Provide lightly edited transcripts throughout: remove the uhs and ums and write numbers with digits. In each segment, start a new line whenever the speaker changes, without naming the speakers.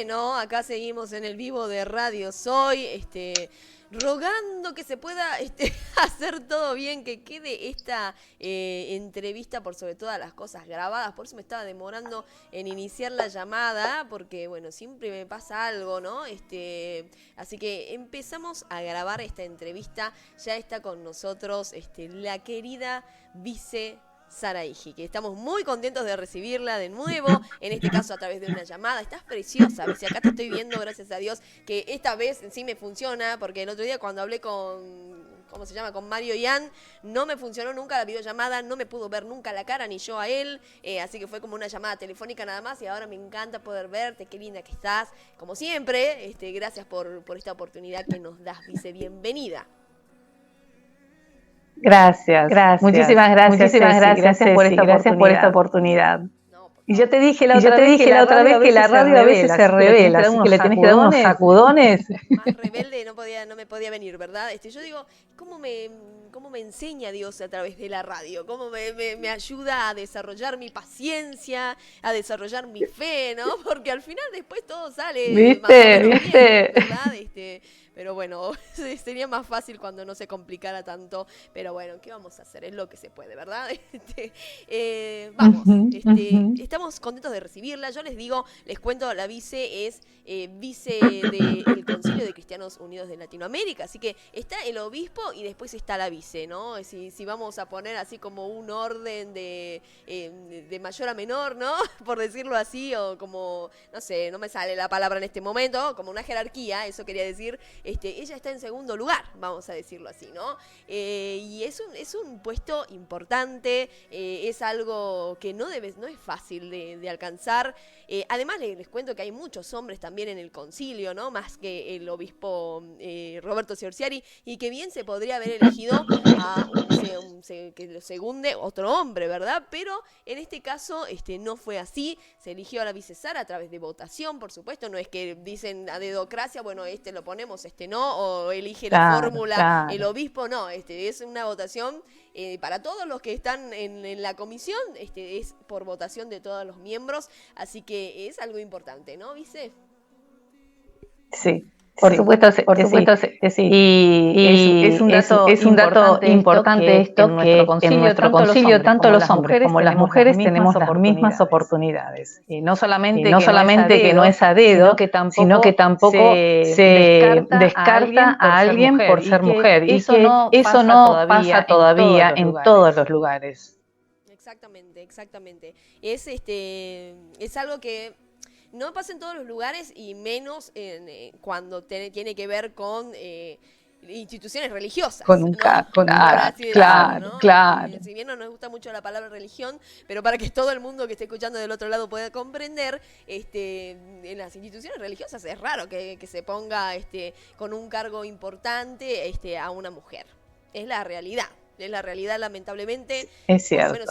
Bueno, acá seguimos en el vivo de Radio Soy, rogando que se pueda hacer todo bien, que quede esta entrevista por sobre todas las cosas grabadas. Por eso me estaba demorando en iniciar la llamada, porque bueno, siempre me pasa algo, ¿no? Así que empezamos a grabar esta entrevista. Ya está con nosotros la querida Vice Saraigi, que estamos muy contentos de recibirla de nuevo, en este caso a través de una llamada. Estás preciosa, Vici, acá te estoy viendo, gracias a Dios, que esta vez sí me funciona, porque el otro día cuando hablé con, ¿cómo se llama?, con Mario Ian, no me funcionó nunca la videollamada, no me pudo ver nunca la cara, ni yo a él, así que fue como una llamada telefónica nada más, y ahora me encanta poder verte, qué linda que estás, como siempre, gracias por esta oportunidad que nos das, Vice, bienvenida.
Gracias. Muchísimas gracias, gracias por esta oportunidad. Y yo te dije la otra vez que la radio a veces se revela, así que le tenés que dar unos sacudones.
Más rebelde no me podía venir, ¿verdad? Yo digo, ¿cómo me enseña Dios a través de la radio? ¿Cómo me ayuda a desarrollar mi paciencia, a desarrollar mi fe, ¿no? Porque al final después todo sale más o menos bien, ¿verdad? Pero bueno, sería más fácil cuando no se complicara tanto. Pero bueno, ¿qué vamos a hacer? Es lo que se puede, ¿verdad? Vamos, estamos contentos de recibirla. Yo les cuento, la vice es vice del Concilio de Cristianos Unidos de Latinoamérica. Así que está el obispo y después está la vice, ¿no? Si vamos a poner así como un orden de mayor a menor, ¿no? Por decirlo así, o como, no sé, no me sale la palabra en este momento, como una jerarquía, eso quería decir. Ella está en segundo lugar, vamos a decirlo así, ¿no? Y es un puesto importante, es algo que no es fácil de alcanzar. Además, les cuento que hay muchos hombres también en el concilio, ¿no? Más que el obispo Roberto Ciorciari, y que bien se podría haber elegido a que lo segunde otro hombre, ¿verdad? Pero en este caso no fue así. Se eligió a la vice Sara a través de votación, por supuesto. No es que dicen a dedocracia, bueno, lo ponemos, no, o elige la fórmula el obispo, no. Es una votación para todos los que están en la comisión, es por votación de todos los miembros, así que es algo importante, ¿no, Vice?
Sí. Por supuesto que sí. Y es un dato importante esto, que en nuestro concilio tanto los hombres como las mujeres tenemos las mismas oportunidades. No solamente que no es a dedo, sino que tampoco se descarta a alguien por ser mujer. Y que eso no pasa todavía en todos los lugares.
Exactamente. Es algo que no pasa en todos los lugares, y menos cuando tiene que ver con instituciones religiosas. Claro. Si bien no nos gusta mucho la palabra religión, pero para que todo el mundo que esté escuchando del otro lado pueda comprender, en las instituciones religiosas es raro que se ponga con un cargo importante a una mujer. Es la realidad. Es la realidad, lamentablemente.
Es cierto.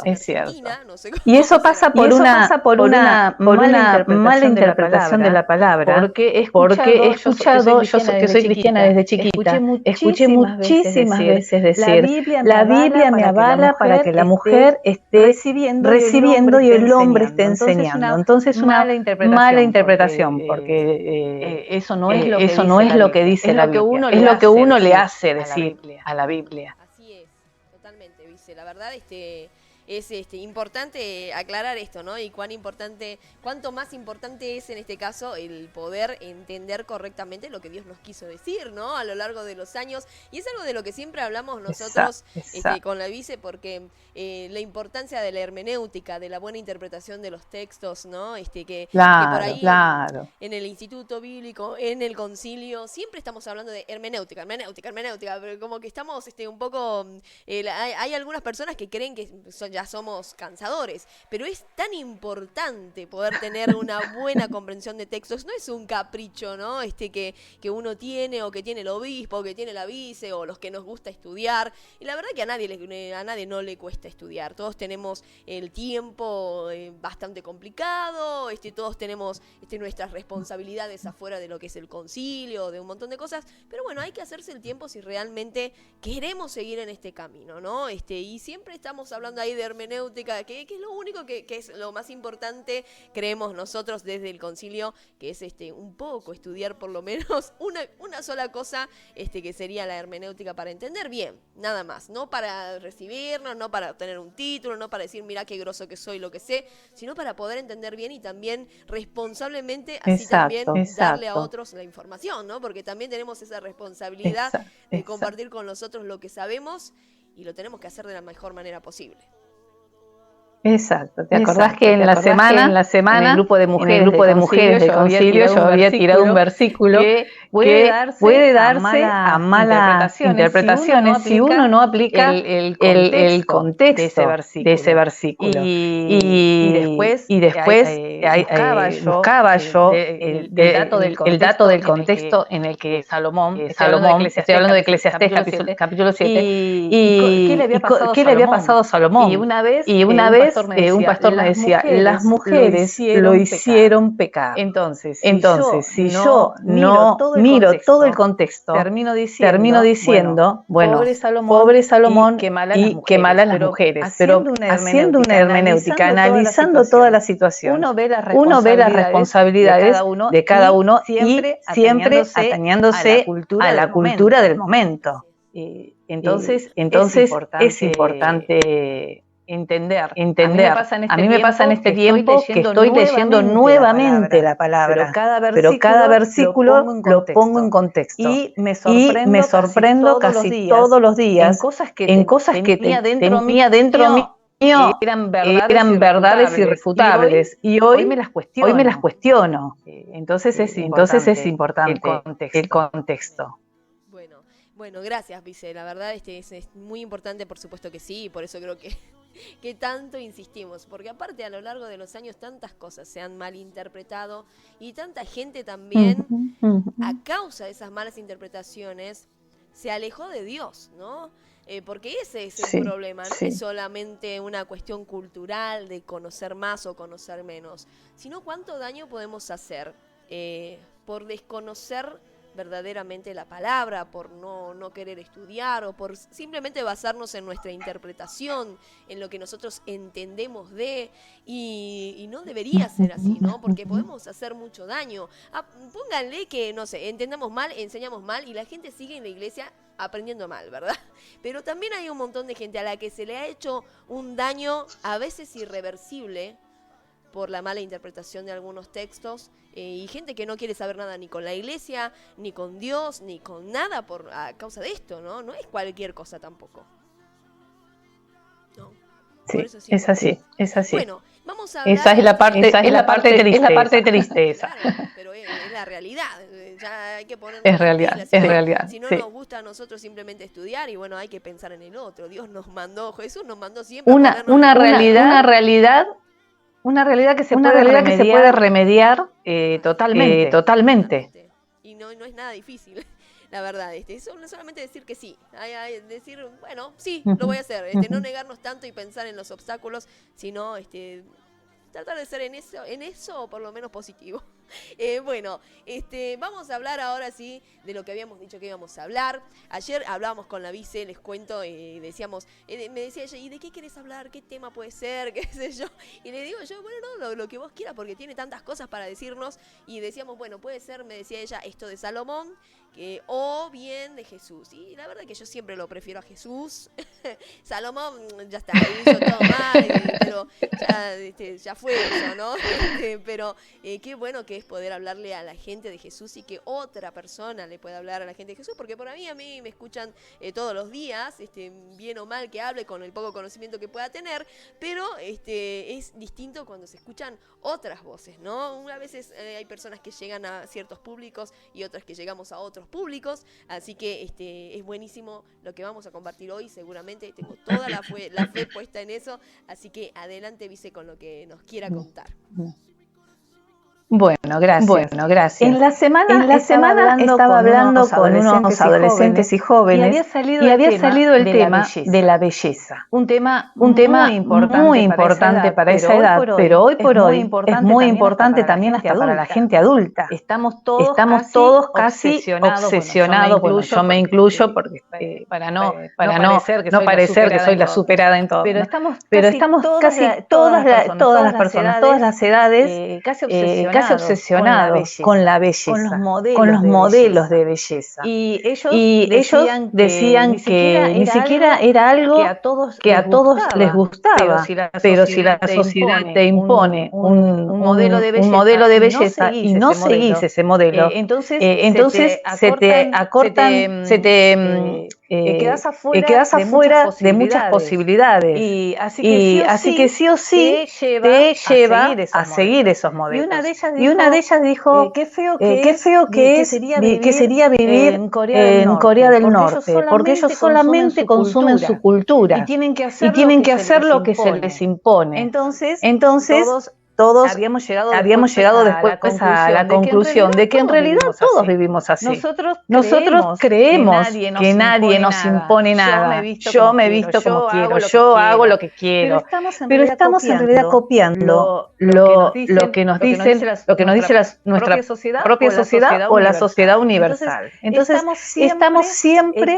No sé
y eso pasa por una mala interpretación de la palabra, porque he escuchado, yo que soy cristiana desde chiquita, escuché muchísimas veces decir, la Biblia me avala para que la mujer esté recibiendo y el hombre esté enseñando. Entonces es una mala interpretación, porque eso no es lo que dice la Biblia, es lo que uno le hace decir a la Biblia.
Totalmente, Vice. La verdad, es importante aclarar esto, ¿no? Y cuánto más importante es en este caso el poder entender correctamente lo que Dios nos quiso decir, ¿no? A lo largo de los años. Y es algo de lo que siempre hablamos nosotros con la Vice, porque la importancia de la hermenéutica, de la buena interpretación de los textos, ¿no? Que por ahí en el Instituto Bíblico, en el Concilio, siempre estamos hablando de hermenéutica, pero como que estamos un poco... hay algunas personas que creen que ya somos cansadores, pero es tan importante poder tener una buena comprensión de textos. No es un capricho, ¿no? Que uno tiene, o que tiene el obispo, o que tiene la vice, o los que nos gusta estudiar. Y la verdad que a nadie no le cuesta estudiar. Todos tenemos el tiempo bastante complicado, todos tenemos nuestras responsabilidades afuera de lo que es el concilio, de un montón de cosas, pero bueno, hay que hacerse el tiempo si realmente queremos seguir en este camino, ¿no? Y siempre estamos hablando ahí de hermenéutica, que es lo único que es lo más importante, creemos nosotros desde el concilio, que es un poco estudiar por lo menos una sola cosa, que sería la hermenéutica para entender bien, nada más, no para recibirnos, no para obtener un título, no para decir mira qué groso que soy, lo que sé, sino para poder entender bien y también responsablemente así también darle a otros la información, ¿no? Porque también tenemos esa responsabilidad de compartir con los otros lo que sabemos y lo tenemos que hacer de la mejor manera posible.
Exacto. ¿Te acordás que en la semana, en el grupo de mujeres del concilio, yo había tirado un versículo que puede darse a malas interpretaciones si uno no aplica el contexto de ese versículo? Y después buscaba yo el dato del contexto en el que Salomón, estoy hablando de Eclesiastés capítulo 7, y qué le había pasado a Salomón. Y una vez un pastor me decía, las mujeres lo hicieron pecar. Entonces, si yo no miro todo el contexto, termino diciendo, bueno, pobre Salomón y qué malas las mujeres. Pero haciendo una hermenéutica, analizando toda la situación, uno ve las responsabilidades de cada uno y siempre atañándose a la cultura del momento. Entonces es importante entender. A mí me pasa en este tiempo que estoy leyendo nuevamente la palabra, pero cada versículo lo pongo en contexto. Y me sorprendo casi todos los días en cosas que tenía dentro mío eran verdades irrefutables. Y hoy me las cuestiono. Entonces es importante el contexto.
Bueno, gracias, Vice. La verdad es muy importante, por supuesto que sí, y por eso creo que tanto insistimos, porque aparte a lo largo de los años tantas cosas se han malinterpretado y tanta gente también, a causa de esas malas interpretaciones, se alejó de Dios, ¿no? Porque ese es el problema, no es solamente una cuestión cultural de conocer más o conocer menos, sino cuánto daño podemos hacer por desconocer verdaderamente la palabra, por no querer estudiar o por simplemente basarnos en nuestra interpretación, en lo que nosotros entendemos y no debería ser así, ¿no? Porque podemos hacer mucho daño. Pónganle que, no sé, entendamos mal, enseñamos mal y la gente sigue en la iglesia aprendiendo mal, ¿verdad? Pero también hay un montón de gente a la que se le ha hecho un daño a veces irreversible por la mala interpretación de algunos textos y gente que no quiere saber nada ni con la iglesia, ni con Dios, ni con nada a causa de esto, ¿no? No es cualquier cosa tampoco. No.
Sí, es así.
Bueno, vamos a hablar...
Esa es la parte triste esa.
Claro, pero es la realidad. Ya hay que ponernos
es realidad.
Si no nos gusta a nosotros simplemente estudiar y bueno, hay que pensar en el otro. Jesús nos mandó siempre
una realidad que se puede remediar totalmente.
Y no es nada difícil, la verdad. Eso no es solamente decir que sí, decir, bueno, sí, lo voy a hacer. No negarnos tanto y pensar en los obstáculos, sino tratar de ser en eso por lo menos positivo. Vamos a hablar ahora sí de lo que habíamos dicho que íbamos a hablar. Ayer hablábamos con la Vice, les cuento, decíamos, me decía ella, ¿y de qué querés hablar? ¿Qué tema puede ser? ¿Qué sé yo? Y le digo yo, bueno, no, lo que vos quieras, porque tiene tantas cosas para decirnos. Y decíamos, bueno, puede ser, me decía ella, esto de Salomón, o bien de Jesús. Y la verdad que yo siempre lo prefiero a Jesús. Salomón ya está, hizo todo mal, pero ya fue eso, ¿no? Pero qué bueno que es poder hablarle a la gente de Jesús y que otra persona le pueda hablar a la gente de Jesús, porque por a mí me escuchan todos los días, bien o mal que hable con el poco conocimiento que pueda tener, pero es distinto cuando se escuchan otras voces, ¿no? A veces hay personas que llegan a ciertos públicos y otras que llegamos a otros públicos, así que es buenísimo lo que vamos a compartir hoy, seguramente tengo toda la fe puesta en eso, así que adelante, Vice, con lo que nos quiera contar.
Bueno, gracias. En la semana estaba hablando con unos adolescentes y jóvenes y había salido el tema de la belleza. Un tema muy importante para esa edad, pero hoy por hoy es muy importante también hasta para la gente adulta. Estamos todos casi obsesionados, bueno, yo me incluyo porque para no parecer que soy la superada en todo. Pero estamos casi todas las personas, todas las edades, casi obsesionados con la belleza, con los modelos de belleza. Y ellos decían que ni siquiera era algo que a todos les gustaba, pero si la sociedad te impone un modelo de belleza y no seguís ese modelo, entonces se te acortan, quedás afuera de muchas posibilidades. Y así que sí o sí te lleva a seguir esos modelos. Y una de ellas dijo, qué feo que sería vivir en Corea del Norte, porque ellos solamente consumen su cultura y tienen que hacer lo que se les impone. Entonces todos habíamos llegado después a la conclusión de que en realidad todos vivimos así. Nosotros creemos que nadie nos impone nada. Yo me visto como quiero, yo hago lo que quiero. Pero estamos en realidad copiando lo que nos dice nuestra propia sociedad o la sociedad universal. Entonces estamos siempre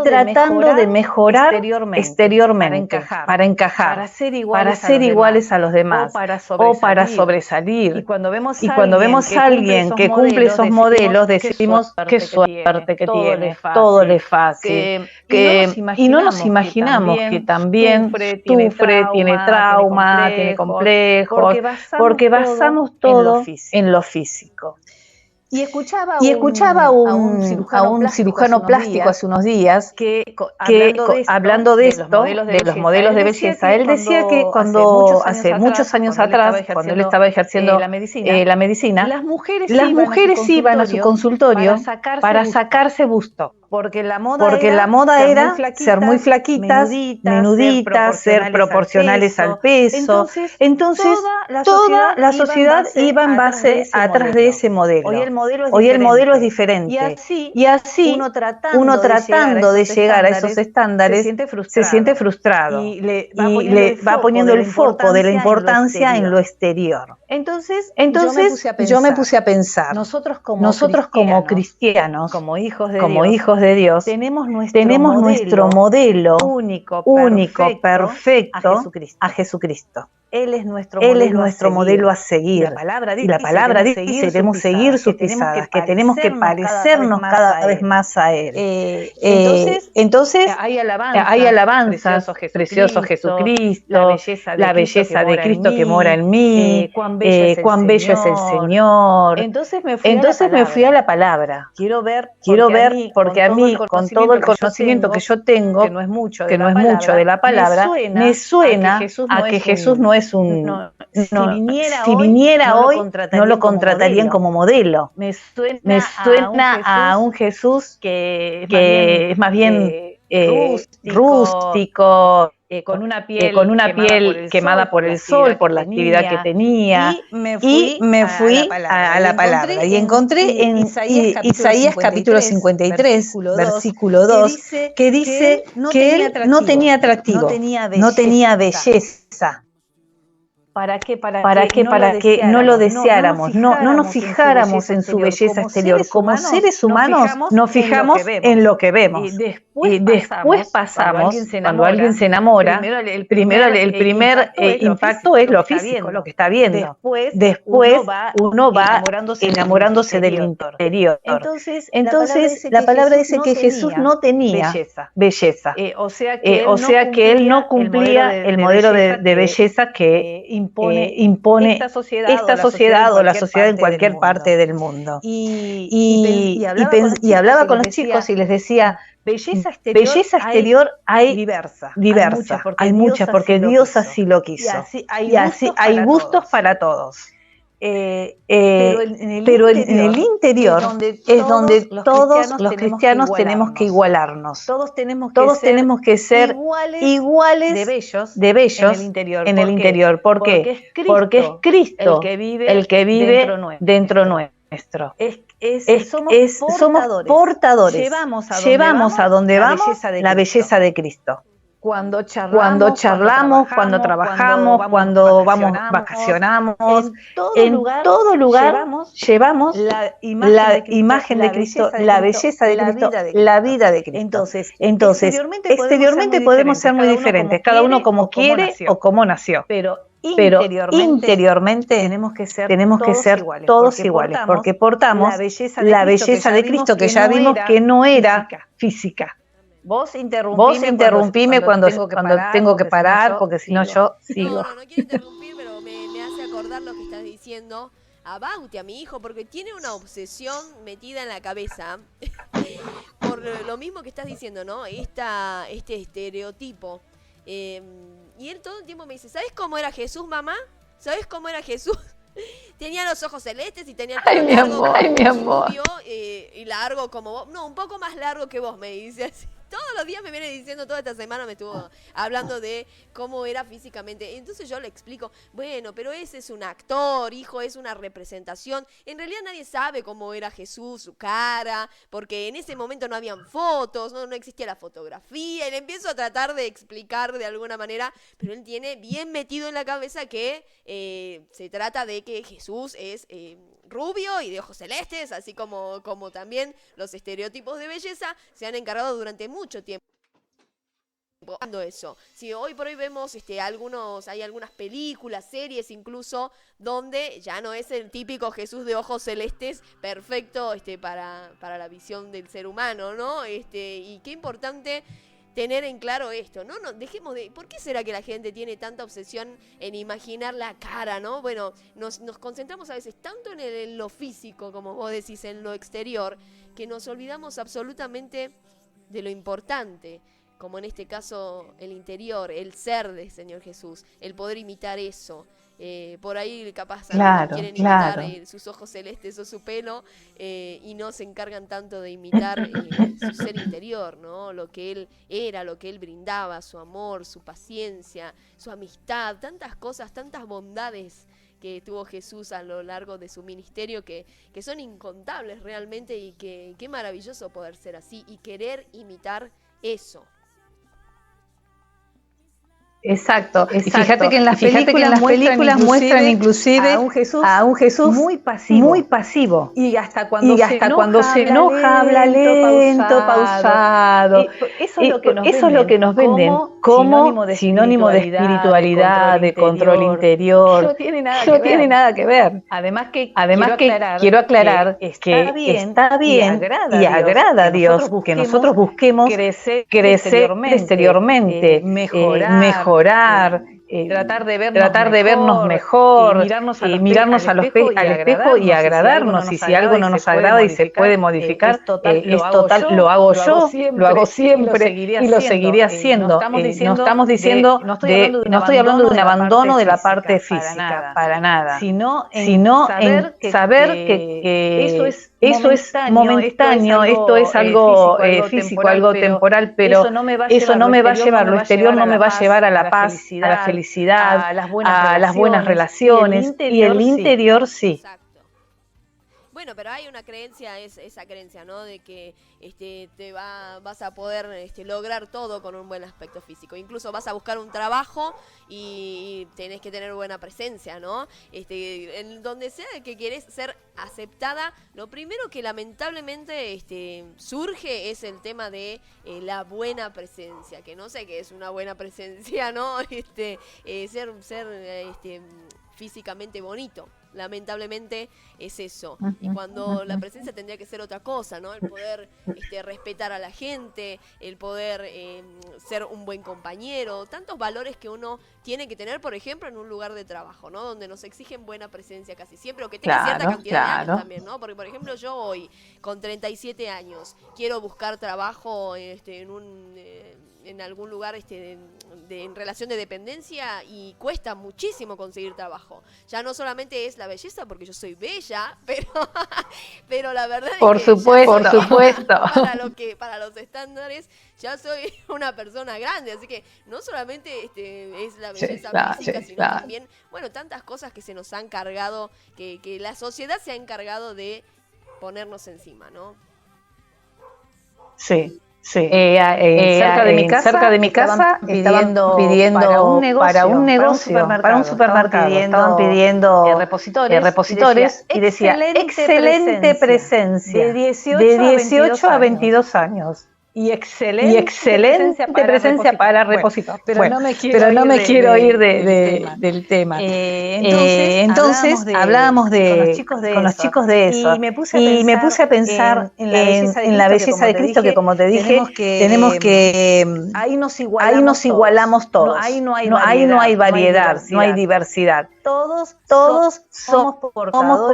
tratando de mejorar exteriormente para encajar, para ser iguales a los demás o para sobresalir. Y cuando vemos a alguien que cumple esos modelos, decimos qué suerte que tiene, todo le es fácil. Y no nos imaginamos que también sufre, tiene trauma, tiene complejos, porque basamos todo en lo físico. Y escuchaba a un cirujano plástico hace unos días que hablando de esto, de los modelos de belleza, él decía que cuando hace muchos años atrás, cuando él estaba ejerciendo la medicina, las mujeres iban a su consultorio para sacarse busto. Porque la moda era ser muy flaquitas, menuditas, ser proporcionales al peso. Entonces toda la sociedad iba en base atrás de ese modelo. Hoy el modelo es diferente. Y así uno tratando de llegar a esos estándares se siente frustrado. Y le va poniendo el foco de la importancia en lo exterior. Entonces yo me puse a pensar, nosotros como cristianos, como hijos de Dios, tenemos nuestro modelo único, perfecto, a Jesucristo. Él es nuestro modelo a seguir. Y la palabra dice, debemos seguir sus pisadas, que tenemos que parecernos cada vez más a Él. Entonces hay alabanzas, precioso Jesucristo, la belleza de Cristo que mora en mí, cuán bello es el Señor. Entonces me fui a la palabra. Quiero ver, porque a mí, con todo el conocimiento que yo tengo, que no es mucho de la palabra, me suena a que Jesús no es si viniera hoy, no lo contratarían como modelo. Me suena a un Jesús que es más bien rústico, con una piel quemada por el sol, por la actividad que tenía. Y me fui a la palabra. Y encontré en Isaías capítulo 53, versículo 2, que dice que él no tenía atractivo, no tenía belleza. Para que no lo deseáramos, no nos fijáramos en su belleza exterior. Como seres humanos nos fijamos en lo que vemos. Y después pasamos, cuando alguien se enamora, el primer impacto es lo físico, lo que está viendo. Después uno va enamorándose del interior. Entonces la palabra dice que Jesús no tenía belleza. O sea que él no cumplía el modelo de belleza que impone esta sociedad o la sociedad en cualquier parte del mundo. Y hablaba con los chicos y les decía, belleza exterior hay diversa, hay mucha, porque Dios así lo quiso. Y así hay gustos para todos. pero en el interior es donde todos los cristianos tenemos que igualarnos. Todos tenemos que ser iguales de bellos en el interior. ¿Por qué? Porque es Cristo el que vive dentro nuestro. Somos portadores. Llevamos a donde vamos la belleza de Cristo. Cuando charlamos, cuando trabajamos, cuando vacacionamos, en todo lugar llevamos la imagen de Cristo, la belleza de Cristo, la vida de Cristo. Entonces, exteriormente podemos ser muy diferentes, cada uno como quiere o como nació. Pero interiormente tenemos que ser todos iguales, porque portamos la belleza de Cristo, que ya vimos que no era física. Vos interrumpime cuando tengo que parar, porque si no yo sigo.
No quiero interrumpir, pero me hace acordar lo que estás diciendo a Bauti, a mi hijo, porque tiene una obsesión metida en la cabeza por lo mismo que estás diciendo, ¿no? Este estereotipo. Y él todo el tiempo me dice, ¿sabes cómo era Jesús, mamá? ¿Sabes cómo era Jesús? Tenía los ojos celestes y tenía el pelo largo, rubio, y largo como vos. No, un poco más largo que vos, me dice así. Todos los días me viene diciendo, toda esta semana me estuvo hablando de cómo era físicamente. Entonces yo le explico, bueno, pero ese es un actor, hijo, es una representación. En realidad nadie sabe cómo era Jesús, su cara, porque en ese momento no habían fotos, no existía la fotografía. Y le empiezo a tratar de explicar de alguna manera, pero él tiene bien metido en la cabeza que se trata de que Jesús es rubio y de ojos celestes, así como también los estereotipos de belleza se han encargado durante mucho tiempo. Eso. Si hoy por hoy vemos hay algunas películas, series incluso, donde ya no es el típico Jesús de ojos celestes perfecto para la visión del ser humano, ¿no? Y qué importante tener en claro esto, ¿no? Dejemos de... ¿Por qué será que la gente tiene tanta obsesión en imaginar la cara, ¿no? Bueno, nos concentramos a veces tanto en lo físico, como vos decís, en lo exterior, que nos olvidamos absolutamente de lo importante, como en este caso el interior, el ser del Señor Jesús, el poder imitar eso. Por ahí capaz quieren imitar sus ojos celestes o su pelo y no se encargan tanto de imitar su ser interior, ¿no? Lo que él era, lo que él brindaba, su amor, su paciencia, su amistad, tantas cosas, tantas bondades que tuvo Jesús a lo largo de su ministerio que son incontables realmente, y que qué maravilloso poder ser así y querer imitar eso.
Exacto. Y fíjate que en las películas muestran inclusive a un Jesús muy pasivo. Y hasta cuando se enoja habla lento, pausado. Eso es lo que nos venden como sinónimo de espiritualidad, de control interior. No tiene nada que ver. Además que quiero aclarar que está bien y agrada a Dios que nosotros busquemos crecer exteriormente, mejorar, tratar de vernos mejor, mirarnos al espejo y agradarnos. Y si algo no nos agrada y se puede modificar, lo hago yo, lo hago siempre y lo seguiré haciendo. No estoy hablando de un abandono de la parte física, para nada, sino en saber que eso es momentáneo, esto es algo físico, algo temporal, pero eso no me va a llevar, lo exterior no me va a llevar a la paz, a la felicidad, a las buenas relaciones, y el interior sí.
Exacto. Bueno, pero hay una creencia, esa creencia, ¿no? De que vas a poder lograr todo con un buen aspecto físico. Incluso vas a buscar un trabajo y tenés que tener buena presencia, ¿no? En donde sea que querés ser aceptada, lo primero que lamentablemente surge es el tema de la buena presencia, que no sé qué es una buena presencia, ¿no? Ser físicamente bonito. Lamentablemente es eso. Y cuando la presencia tendría que ser otra cosa, ¿no? El poder respetar a la gente, el poder ser un buen compañero, tantos valores que uno tiene que tener, por ejemplo, en un lugar de trabajo, ¿no? Donde nos exigen buena presencia casi siempre, o que tenga cierta cantidad de años también, ¿no? Porque, por ejemplo, yo hoy, con 37 años, quiero buscar trabajo en algún lugar en relación de dependencia, y cuesta muchísimo conseguir trabajo. Ya no solamente es la belleza porque yo soy bella, pero la verdad
por
es que
supuesto.
Para los estándares ya soy una persona grande, así que no solamente es la belleza física, sino también, bueno, tantas cosas que se nos han cargado, que la sociedad se ha encargado de ponernos encima, ¿no?
Sí. Cerca de mi casa estaban pidiendo para un negocio, para un supermercado, estaban pidiendo repositores y decía excelente presencia de 18 a 22 años. Y excelente presencia para repositor. Pero no me quiero ir del tema. Entonces hablábamos con los chicos de eso. Y me puse a pensar en la belleza de Cristo, que como te dije, tenemos que ahí nos igualamos todos. Ahí no hay variedad, no hay diversidad. Todos somos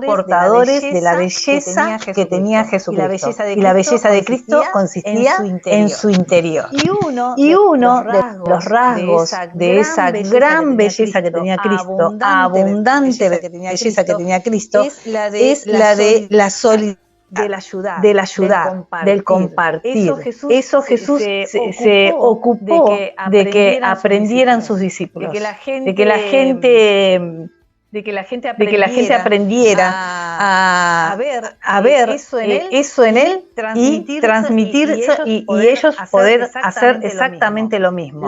portadores de la belleza que tenía Jesucristo. Y la belleza de Cristo consistía en su interior. Y uno de los rasgos de esa gran belleza que tenía Cristo, abundante belleza que tenía Cristo, es la de la solidaridad, del ayudar, del compartir. Eso Jesús se ocupó de que aprendieran sus discípulos, de que la gente aprendiera a ver eso en él y transmitir y ellos poder hacer exactamente lo mismo.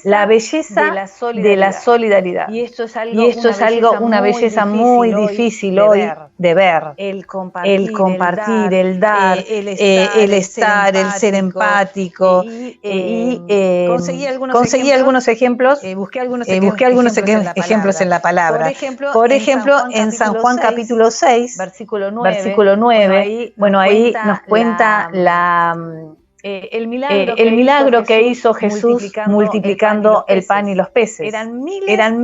La belleza de la solidaridad. Y esto es una belleza muy difícil hoy de ver. El compartir, el dar, el estar, el ser empático. Conseguí algunos ejemplos, busqué algunos ejemplos en la palabra. Por ejemplo, en San Juan capítulo 6, versículo 9, ahí nos cuenta el milagro que hizo Jesús multiplicando el pan y los peces. Eran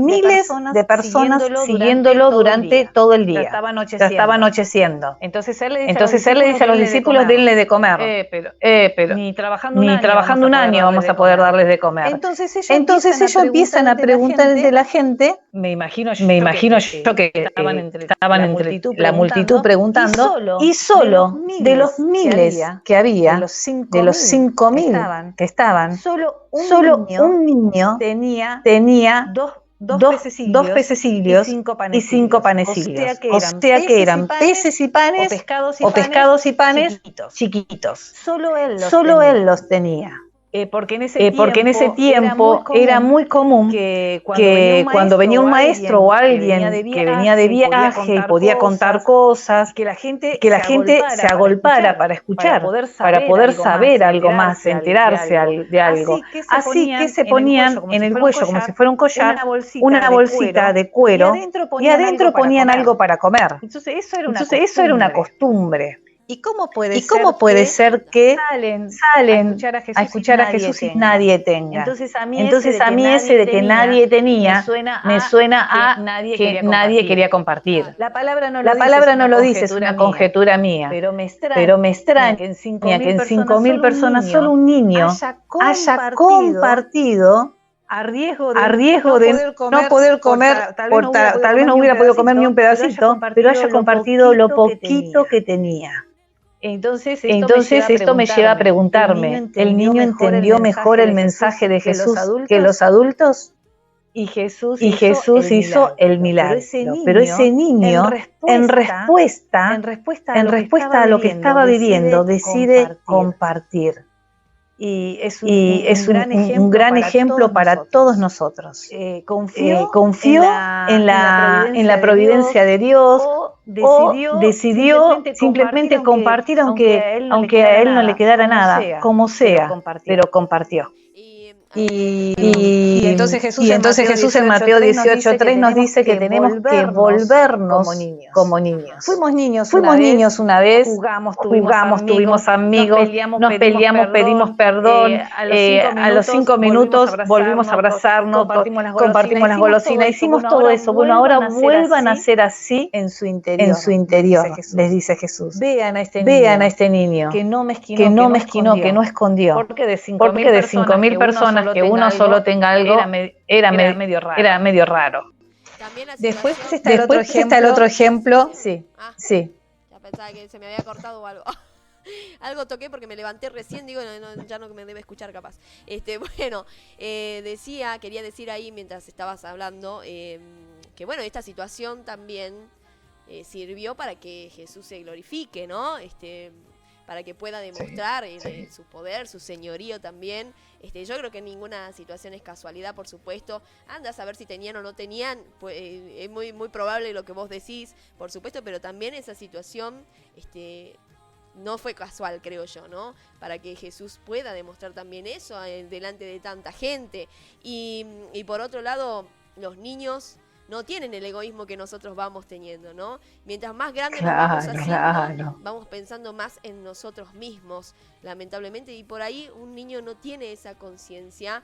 miles de personas siguiéndolo durante todo el día. Ya estaba anocheciendo. Entonces él le dice a los discípulos, denle de comer. Pero ni trabajando un año vamos a poder darles de comer. Entonces ellos empiezan a preguntar de la gente. Me imagino yo que estaban entre la multitud preguntando, y solo de los miles que había, de los 5.000 que estaban, solo un niño tenía dos pececillos y 5 panecillos. O sea que eran peces y panes o pescados y panes chiquitos. Solo él los tenía. Porque en ese tiempo era muy común que cuando venía un maestro o alguien que venía de viaje y podía contar cosas, que la gente se agolpara para escuchar, para poder saber algo más, enterarse de algo. Así que se ponían en el cuello, como si fuera un collar, una bolsita de cuero, y adentro ponían algo para comer. Entonces eso era una costumbre. ¿Y cómo puede ser que salen a escuchar a Jesús y nadie tenga? Entonces a mí ese de que nadie tenía me suena a que nadie quería compartir. La palabra no lo dice, es una conjetura mía. Pero me extraña que en 5.000 personas solo un niño haya compartido a riesgo de no poder comer, tal vez no hubiera podido comer ni un pedacito, pero haya compartido lo poquito que tenía. Entonces esto me lleva a preguntarme, ¿el niño entendió mejor el mensaje de Jesús que los adultos? Y Jesús hizo el milagro. Pero ese niño, en respuesta a lo que estaba viviendo, decide compartir. Y es un gran ejemplo para todos nosotros. Confió en la providencia de Dios, decidió simplemente compartir aunque a él no le quedara nada, como sea, pero compartió. Y entonces Jesús en Mateo 18:3 nos dice que tenemos que volvernos como niños. Fuimos niños una vez, jugamos, tuvimos amigos, nos peleamos, pedimos perdón, a los 5 minutos volvimos a abrazarnos, compartimos las golosinas, hicimos todo eso. Bueno, ahora vuelvan a ser así en su interior, les dice Jesús. Vean a este niño que no mezquinó, que no escondió. Porque de 5.000 personas que uno solo tenga algo era medio raro. Después está el otro ejemplo. Sí, sí.
Ya pensaba que se me había cortado o algo. Algo toqué porque me levanté recién, digo, ya no me debe escuchar capaz. Bueno, quería decir ahí mientras estabas hablando, que bueno, esta situación también sirvió para que Jesús se glorifique, ¿no? Para que pueda demostrar su poder, su señorío también. Yo creo que ninguna situación es casualidad, por supuesto. Anda a saber si tenían o no tenían, pues, es muy, muy probable lo que vos decís, por supuesto, pero también esa situación no fue casual, creo yo, ¿no? Para que Jesús pueda demostrar también eso delante de tanta gente. Y por otro lado, los niños no tienen el egoísmo que nosotros vamos teniendo, ¿no? Mientras más grandes nos vamos haciendo, vamos pensando más en nosotros mismos, lamentablemente. Y por ahí un niño no tiene esa conciencia,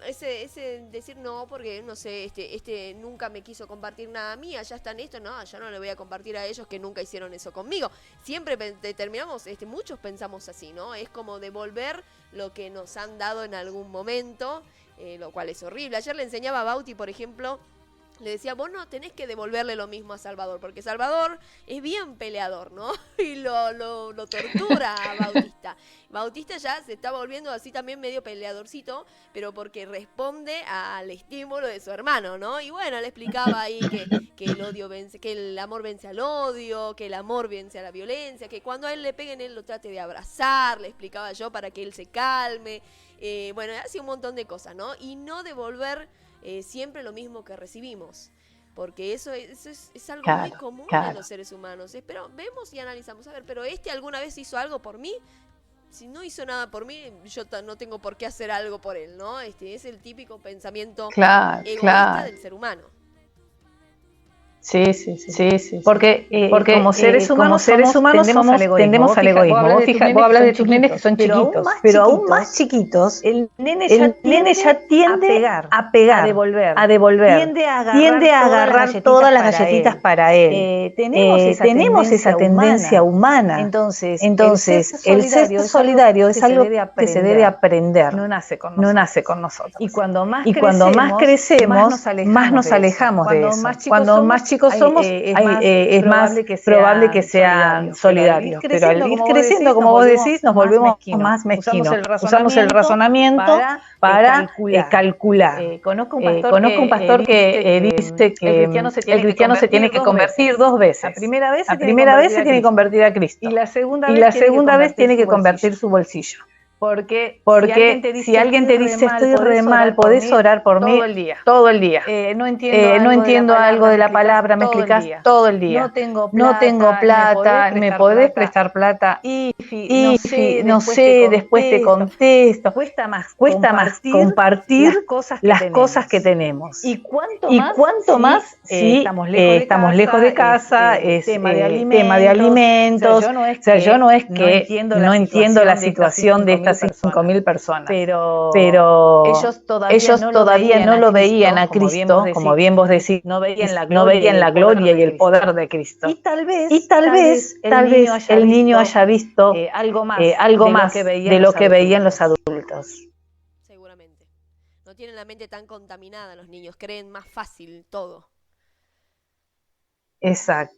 ese decir no, porque no sé, nunca me quiso compartir nada a mí, allá están esto, no, yo no le voy a compartir a ellos que nunca hicieron eso conmigo. Siempre determinamos, muchos pensamos así, ¿no? Es como devolver lo que nos han dado en algún momento, lo cual es horrible. Ayer le enseñaba a Bauti, por ejemplo, le decía, vos no tenés que devolverle lo mismo a Salvador, porque Salvador es bien peleador, ¿no? Y lo tortura a Bautista. Bautista ya se está volviendo así también medio peleadorcito, pero porque responde al estímulo de su hermano, ¿no? Y bueno, le explicaba ahí que el odio vence, que el amor vence al odio, que el amor vence a la violencia, que cuando a él le peguen él lo trate de abrazar, le explicaba yo para que él se calme. Bueno, hace un montón de cosas, ¿no? Y no devolver siempre lo mismo que recibimos, porque eso es algo muy común en los seres humanos. Pero vemos y analizamos, a ver, pero alguna vez hizo algo por mí. Si no hizo nada por mí, yo no tengo por qué hacer algo por él, ¿no? Es el típico pensamiento egoísta del ser humano.
Sí. Porque como seres humanos tendemos al egoísmo. Vos hablas de tus nenes que son chiquitos, pero aún más chiquitos, el nene ya tiende a pegar, a devolver, tiende a agarrar todas las galletitas para él. Tenemos esa tendencia humana. Entonces el ser solidario es algo que se debe aprender, no nace con nosotros. Y cuando más crecemos, más nos alejamos de eso. Cuando más chicos somos, es más probable que sean solidarios. Pero al ir creciendo, como vos decís, nos volvemos más mezquinos. Usamos el razonamiento para calcular. Conozco un pastor que dice que el cristiano se tiene que convertir 2 veces. La primera vez se tiene que convertir a Cristo. Y la segunda vez tiene que convertir su bolsillo. Porque si alguien te dice estoy re mal, podés orar por mí todo el día. No entiendo algo de la palabra, me explicás todo el día. No tengo plata, me podés prestar plata. Y no sé, después te contesto. Cuesta más compartir las cosas que tenemos. Y cuánto más si estamos lejos de casa, es tema de alimentos. O sea, yo no es que no entiendo la situación de estas 5.000 personas, pero ellos todavía no lo veían a Cristo, como bien vos decís, no veían la gloria y el poder de Cristo. Y tal vez el niño haya visto algo más de lo que veían los adultos.
Seguramente. No tienen la mente tan contaminada los niños, creen más fácil todo. Exacto.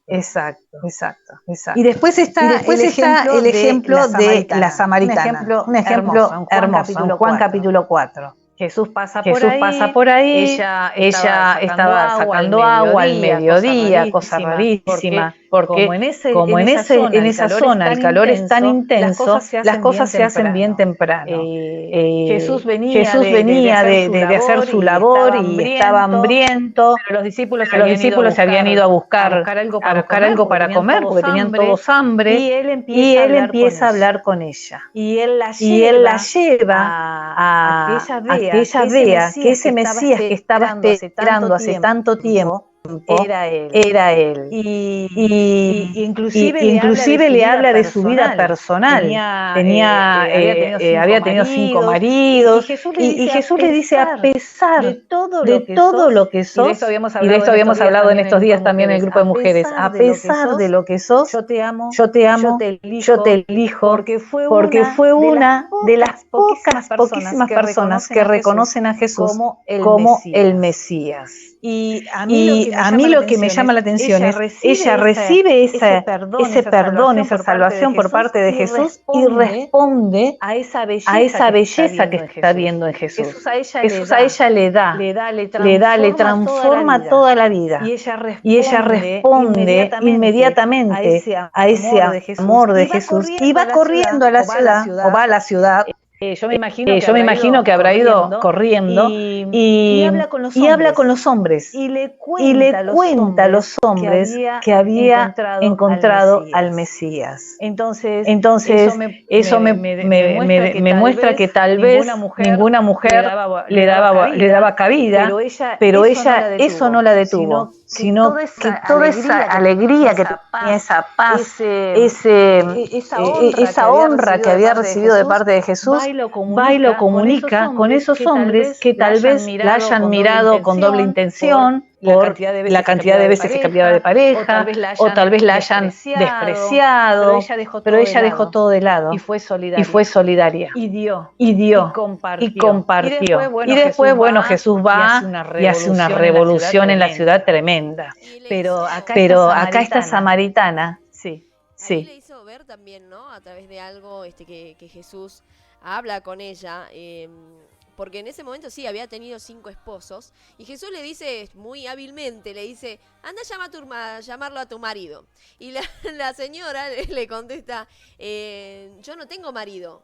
Y después está el ejemplo de la samaritana. Un ejemplo hermoso, Juan capítulo 4. Jesús pasa por ahí, ella estaba sacando agua al mediodía, cosa rarísima, porque como en esa zona el calor es tan intenso, las cosas se hacen bien temprano. Jesús venía de hacer su labor y estaba hambriento, pero los discípulos se habían ido a buscar algo para comer porque tenían todos hambre, y él empieza a hablar con ella. Y él la lleva a que ella vea que ese Mesías que estaba esperando hace tanto tiempo
era él. Y inclusive le habla de su vida personal. Había tenido 5 maridos. Y Jesús le dice, a pesar de todo lo que sos, y de esto habíamos hablado en estos días también en el grupo de mujeres, a pesar de lo que sos, yo te amo, yo te elijo, porque fue una de las poquísimas personas que reconocen a Jesús como el Mesías. Y a mí lo que me llama la atención es, ella recibe ese perdón, esa salvación por parte de Jesús y responde a esa belleza que está viendo en Jesús. Jesús a ella le da, le transforma toda la vida. Y ella responde inmediatamente a ese amor de Jesús y va corriendo a la ciudad, o va a la ciudad. Yo me imagino que habrá ido corriendo y habla con los hombres y le cuenta a los hombres que había encontrado al Mesías. Entonces eso me muestra que tal vez ninguna mujer le daba cabida, pero ella eso no la detuvo, sino que toda esa alegría que tenía, esa paz, esa honra que había recibido de parte de Jesús, va y lo comunica con esos hombres que tal vez la hayan mirado con doble intención por la cantidad de veces que cambiaba de pareja, o tal vez la hayan despreciado, pero ella dejó todo de lado y fue solidaria y dio y compartió. Y después, bueno, Jesús va y hace una revolución en la ciudad tremenda. Pero acá esta samaritana, sí.
Le hizo ver también, ¿no? A través de algo que Jesús habla con ella, porque en ese momento sí había tenido 5 esposos, y Jesús le dice muy hábilmente, le dice, anda a llamarlo a tu marido. Y la señora le contesta, yo no tengo marido,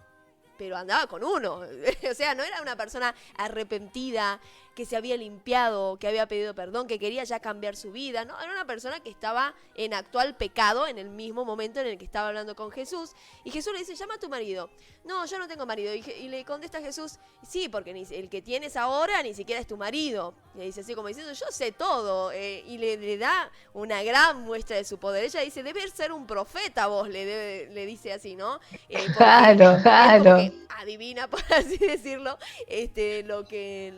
pero andaba con uno. O sea, no era una persona arrepentida, que se había limpiado, que había pedido perdón, que quería ya cambiar su vida. No, era una persona que estaba en actual pecado en el mismo momento en el que estaba hablando con Jesús. Y Jesús le dice, llama a tu marido. No, yo no tengo marido. Y le contesta Jesús, sí, porque el que tienes ahora ni siquiera es tu marido. Y le dice así como diciendo, yo sé todo. Y le da una gran muestra de su poder. Ella dice, debes ser un profeta vos, le dice así, ¿no?
Claro.
Adivina, por así decirlo, lo que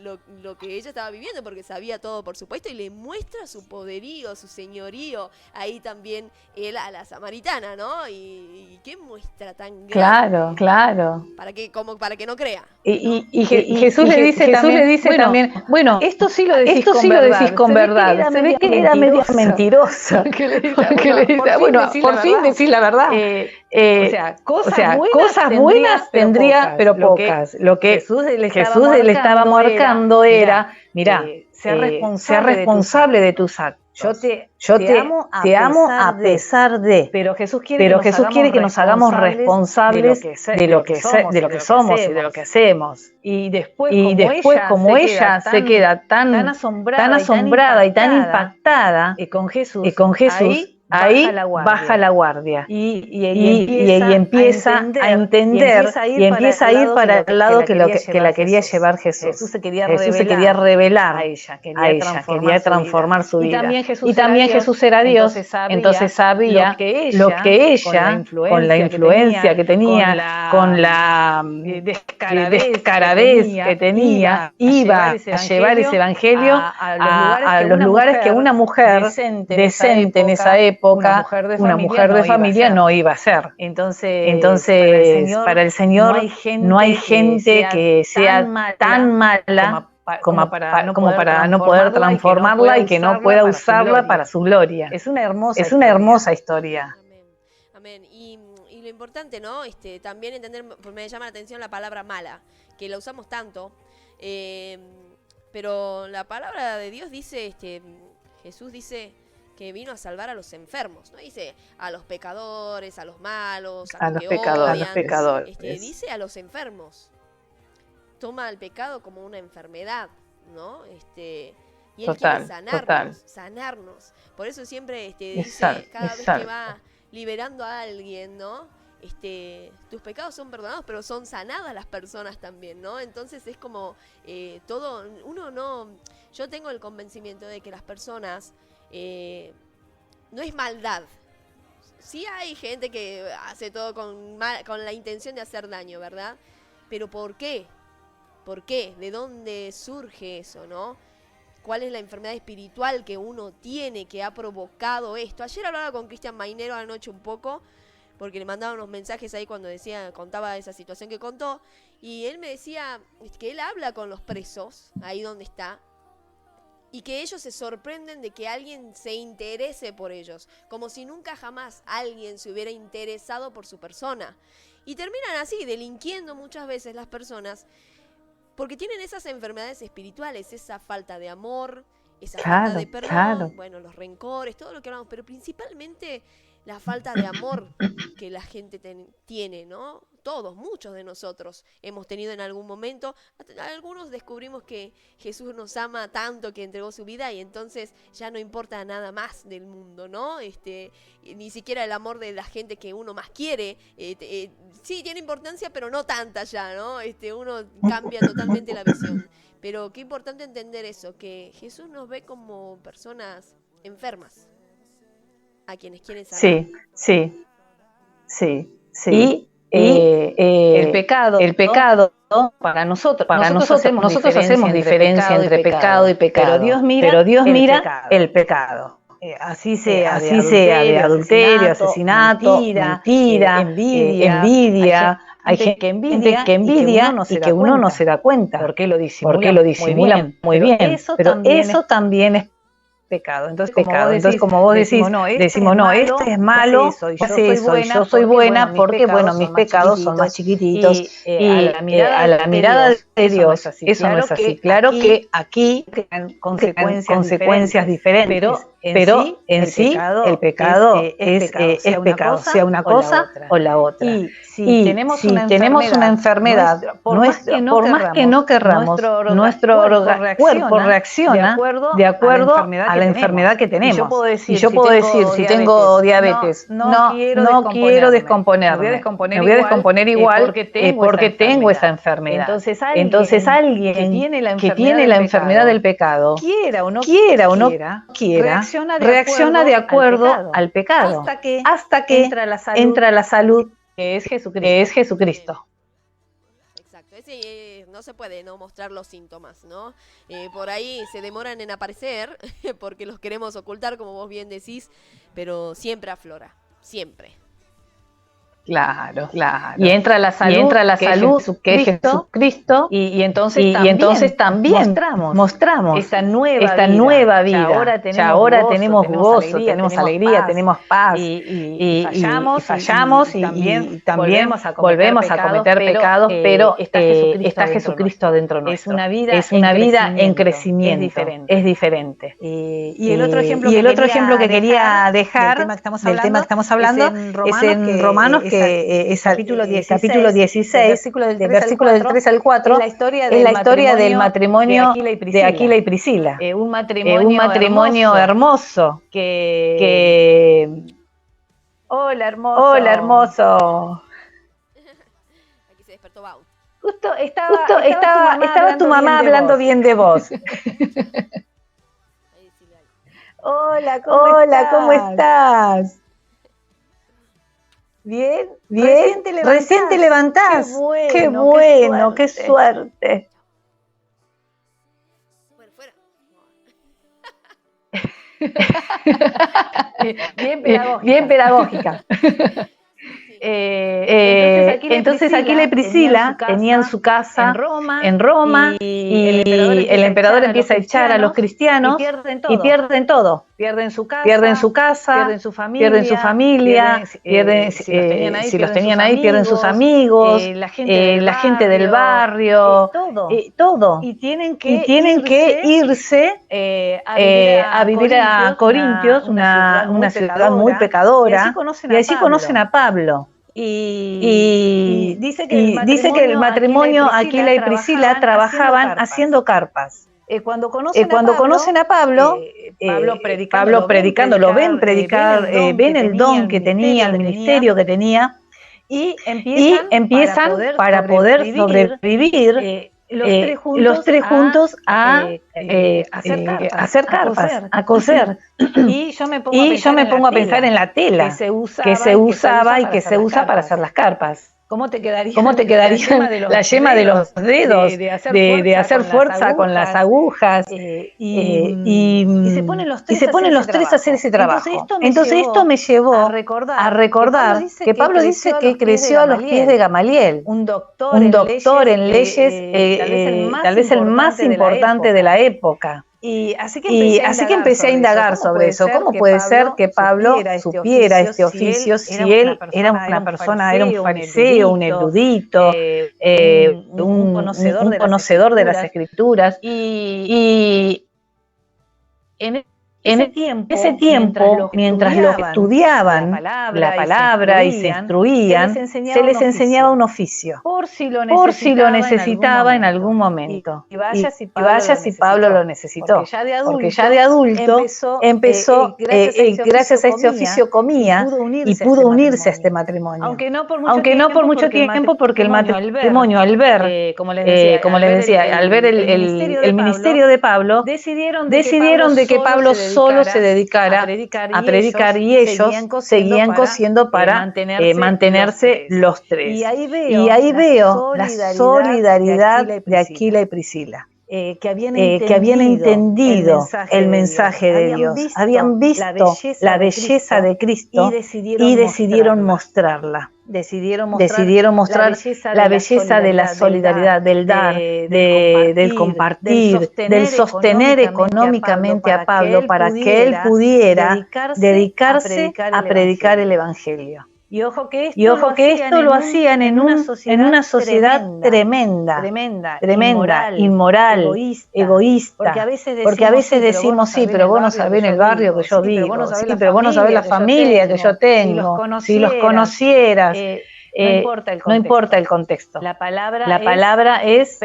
ella estaba viviendo, porque sabía todo, por supuesto, y le muestra su poderío, su señorío, ahí también él a la samaritana, ¿no? Y qué muestra tan grande.
Claro.
Para que no crea.
Y Jesús le dice también, bueno, esto sí lo decís con verdad. Se ve que era medio mentirosa. Que le dice, bueno, por fin decís la verdad. O sea, cosas buenas tendría, pero pocas. Lo que Jesús le estaba marcando era, mira, sea responsable de tus actos. Yo te amo a pesar de. Pero Jesús quiere que nos hagamos responsables de lo que somos y de lo que hacemos. Y después como ella se queda tan asombrada y tan impactada con Jesús, ahí baja la guardia y empieza a entender y empieza a ir para el lado que la quería llevar Jesús. Jesús se quería revelar a ella, quería transformar su vida. Y también Jesús era Dios, entonces sabía lo que ella, con la influencia que tenía, con la descaradez que tenía, iba a llevar ese evangelio a los lugares que una mujer decente en esa época, una mujer de familia no iba a ser. Entonces para el Señor no hay gente que sea tan mala como para no poder transformarla y que no pueda usarla para su gloria. Es una hermosa historia.
Amén. Y lo importante, ¿no? También entender, me llama la atención la palabra mala, que la usamos tanto, pero la palabra de Dios dice, Jesús dice que vino a salvar a los enfermos, no dice a los pecadores, a los malos, a los pecadores. Dice a los enfermos. Toma el pecado como una enfermedad, ¿no? Y él quiere sanarnos. Por eso siempre dice, cada vez que va liberando a alguien, ¿no? Tus pecados son perdonados, pero son sanadas las personas también, ¿no? Entonces es como yo tengo el convencimiento de que las personas no es maldad. Sí hay gente que hace todo con la intención de hacer daño, ¿verdad? Pero ¿por qué? ¿Por qué? ¿De dónde surge eso, no? ¿Cuál es la enfermedad espiritual que uno tiene que ha provocado esto? Ayer hablaba con Cristian Mainero anoche un poco, porque le mandaba unos mensajes ahí cuando contaba esa situación que contó, y él me decía que él habla con los presos, ahí donde está, y que ellos se sorprenden de que alguien se interese por ellos, como si nunca jamás alguien se hubiera interesado por su persona. Y terminan así, delinquiendo muchas veces las personas, porque tienen esas enfermedades espirituales, esa falta de amor, esa falta de perdón, bueno, los rencores, todo lo que hablamos, pero principalmente la falta de amor que la gente tiene, ¿no? Todos, muchos de nosotros hemos tenido en algún momento. Algunos descubrimos que Jesús nos ama tanto que entregó su vida y entonces ya no importa nada más del mundo, ¿no? Ni siquiera el amor de la gente que uno más quiere. Sí, tiene importancia, pero no tanta ya, ¿no? Uno cambia totalmente la visión. Pero qué importante entender eso, que Jesús nos ve como personas enfermas, a quienes quieren saber.
Sí. Y el pecado, ¿no? Para nosotros hacemos diferencia entre pecado y pecado. Pero Dios mira el pecado. Así sea de adulterio, asesinato, mentira, envidia. Hay gente que envidia y que uno no se da cuenta. Porque lo disimulan muy bien. Pero eso también es pecado. Entonces, como vos decís, decimos, no, este es malo, yo soy buena porque, bueno, mis pecados son más chiquititos. Y a la mirada de Dios, eso no es así. Claro que aquí hay consecuencias diferentes, pero en sí el pecado es pecado, sea una cosa o la otra. Y si tenemos una enfermedad, por más que no querramos, nuestro cuerpo reacciona de acuerdo a la enfermedad que tenemos. Y yo puedo decir, si tengo diabetes, no quiero descomponerme, me voy a descomponer igual porque tengo esa enfermedad. Entonces alguien que tiene la enfermedad del pecado, quiera o no quiera, reacciona de acuerdo al pecado hasta que entra la salud, que es Jesucristo.
Exacto, no se puede no mostrar los síntomas, ¿no? Por ahí se demoran en aparecer porque los queremos ocultar, como vos bien decís, pero siempre aflora, siempre.
Claro. Y entra la salud, que es Jesucristo, y entonces también mostramos esta nueva vida. Ya ahora tenemos gozo, tenemos alegría, tenemos paz, y fallamos y también volvemos a cometer pecados, pero está Jesucristo dentro nuestro. Es una vida en crecimiento, es diferente. Y el otro ejemplo que quería dejar del tema que estamos hablando es en Romanos, que es capítulo 16, del versículo del 3 al 4, es la historia del matrimonio de Aquila y Priscila. Un matrimonio hermoso Hola, hermoso.
Aquí se despertó Baut.
Justo estaba tu mamá hablando bien de vos. Hola, ¿cómo estás? Bien. Recién te levantás. Qué bueno, qué suerte.
Bueno, fuera.
Bien pedagógica. Entonces Aquila y Priscila tenían su casa en Roma y el emperador empieza a echar a los cristianos y pierden todo. Pierden su casa, pierden su familia, si los tenían ahí, pierden sus amigos, la gente del barrio, todo. Y tienen que irse a vivir a Corintios, una ciudad muy pecadora, y allí conocen a Pablo. Y dice que el matrimonio Aquila y Priscila trabajaban haciendo carpas. Cuando conocen a Pablo, Pablo predicando, lo ven predicar, ven el don que tenía, el ministerio que tenía, y empiezan para poder sobrevivir los tres juntos a hacer carpas, a coser. Y yo me pongo a pensar en la tela que se usaba y que se usa para hacer las carpas. ¿Cómo te quedaría la yema de los dedos de hacer fuerza con las agujas? Y se ponen los tres a hacer ese trabajo. Entonces esto me llevó a recordar que Pablo dice que creció a los pies de Gamaliel, un doctor en leyes, tal vez el más importante de la época. Y así que empecé a indagar sobre eso. ¿Cómo puede ser que Pablo supiera este oficio si él era un fariseo, un erudito, un conocedor de las Escrituras? Y en ese tiempo, mientras lo estudiaban la palabra y se instruían, se les enseñaba un oficio, por si lo necesitaba en algún momento. Y vaya si Pablo lo necesitó, porque ya de adulto empezó, gracias a este oficio comía y pudo unirse a este matrimonio. Aunque no por mucho tiempo, porque el matrimonio, al ver, como les decía, al ver el ministerio de Pablo, decidieron de que Pablo solo se dedicara a predicar y ellos seguían cosiendo para mantenerse los tres. Y ahí veo la solidaridad de Aquila y Priscila, que habían entendido el mensaje de Dios, habían visto la belleza de Cristo y decidieron mostrarla. Decidieron mostrar la belleza de la solidaridad, del dar, del compartir, del sostener económicamente a Pablo para que él pudiera dedicarse a predicar el Evangelio. Y ojo que esto lo hacían en una sociedad tremenda, inmoral, egoísta. Porque a veces decimos, sí, pero vos no sabés el barrio que yo vivo, sí, pero vos no sabés la familia que yo tengo, si los conocieras. No importa el contexto. La palabra es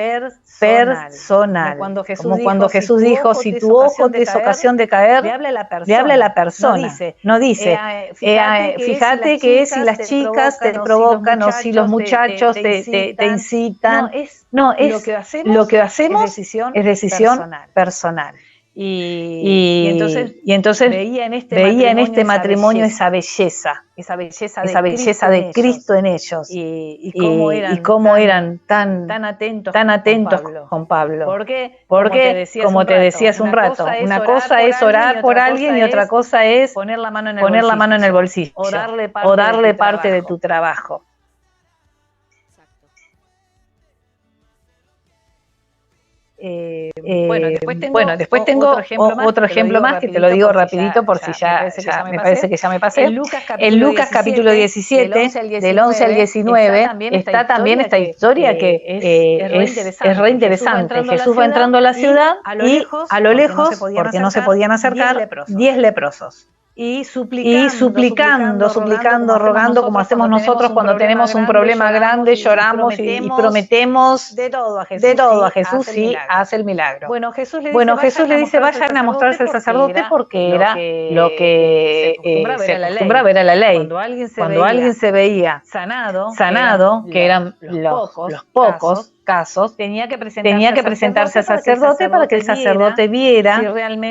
personal. Como cuando Jesús dijo, si tu ojo te es ocasión de caer, le habla a la persona. No dice, fíjate que si las chicas te provocan o si los muchachos te incitan. No, lo que hacemos es decisión personal. Y entonces veía en este matrimonio esa belleza de Cristo en ellos y cómo eran tan atentos con Pablo. Porque, como te decía hace un rato, una cosa es orar por alguien y otra cosa es poner la mano en el bolsillo o darle parte de tu trabajo. Después tengo otro ejemplo más que te lo digo rapidito por si ya me parece que ya me pasé. En Lucas capítulo 17, del 11 al 19, está también esta historia que es re interesante. Jesús va entrando a la ciudad y a lo lejos, porque no se podían acercar, 10 leprosos. Y suplicando, rogando, como hacemos nosotros cuando tenemos un problema grande, lloramos y prometemos de todo a Jesús y hace el milagro. Bueno, Jesús le dice, vayan a mostrarse al sacerdote porque era lo que se acostumbraba, era la ley. Cuando alguien se veía sanado, que eran los pocos casos, tenía que presentarse al sacerdote para que el sacerdote viera